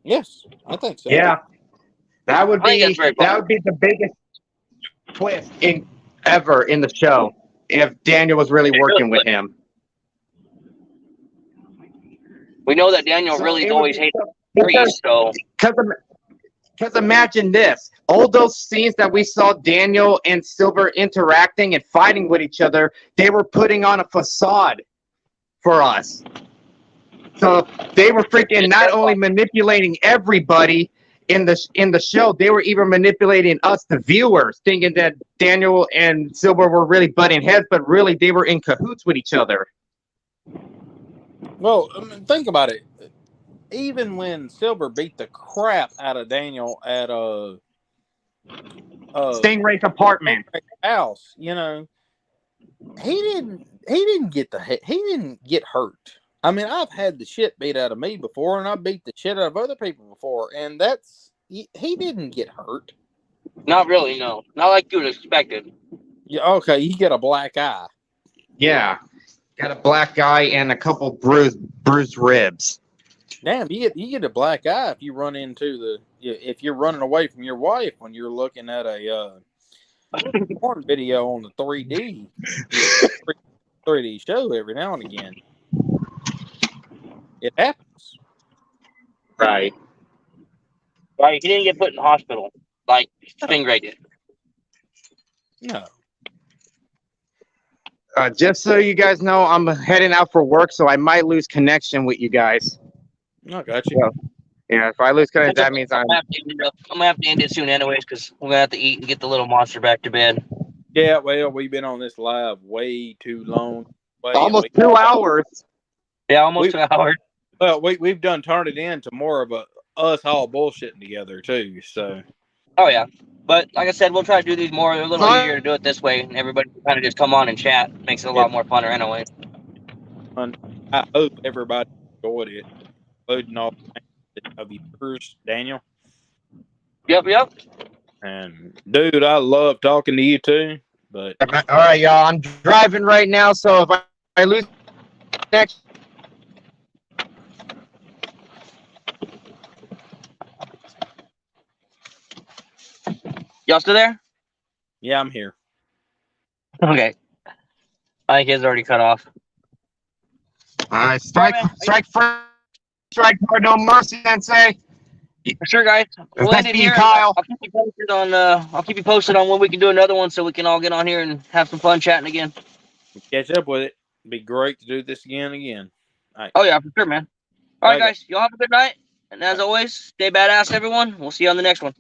Yes, I think so. Yeah, that would I think that's be very possible. the biggest twist ever in the show if Daniel was really working with him. We know that Daniel So really it would always be hated because Grace, so because imagine this, all those scenes that we saw Daniel and Silver interacting and fighting with each other, they were putting on a facade for us. So they were freaking not only manipulating everybody in the show, they were even manipulating us, the viewers, thinking that Daniel and Silver were really butting heads, but really they were in cahoots with each other. Well, I mean, think about it. Even when Silver beat the crap out of Daniel at Stingray's apartment house, you know, he didn't get hurt. I mean, I've had the shit beat out of me before, and I beat the shit out of other people before, and he didn't get hurt. not really, no. Not like you would expected. Yeah, okay, you get a black eye. Yeah, got a black eye and a couple bruised ribs. Damn, you get a black eye if you run if you're running away from your wife when you're looking at a porn video on the 3D show every now and again. It happens. Right. Right, he didn't get put in the hospital like Stingray did. No. Just so you guys know, I'm heading out for work, so I might lose connection with you guys. I got you. Yeah, if I lose connection, that means I'm gonna have to end it soon, anyways, because we're gonna have to eat and get the little monster back to bed. Yeah, well, we've been on this live way too long. almost 2 hours. Yeah, almost 2 hours. Well, we've done turned it into more of us all bullshitting together too. So. Oh yeah, but like I said, we'll try to do these more. They're a little easier to do it this way, and everybody can kind of just come on and chat. Makes it a lot more funner, anyway. I hope everybody enjoyed it, including all of yours, Daniel. Yep. And dude, I love talking to you too. But all right, y'all. I'm driving right now, so if I lose connection. Y'all still there? Yeah, I'm here. Okay. I think his already cut off. All right, strike for no mercy, Sensei. For sure, guys. We'll end it here. Kyle. I'll keep you posted on when we can do another one, so we can all get on here and have some fun chatting again. Catch up with it. It'd be great to do this again. All right. Oh yeah, for sure, man. All right, guys. Y'all have a good night, and as always, stay badass, everyone. We'll see you on the next one.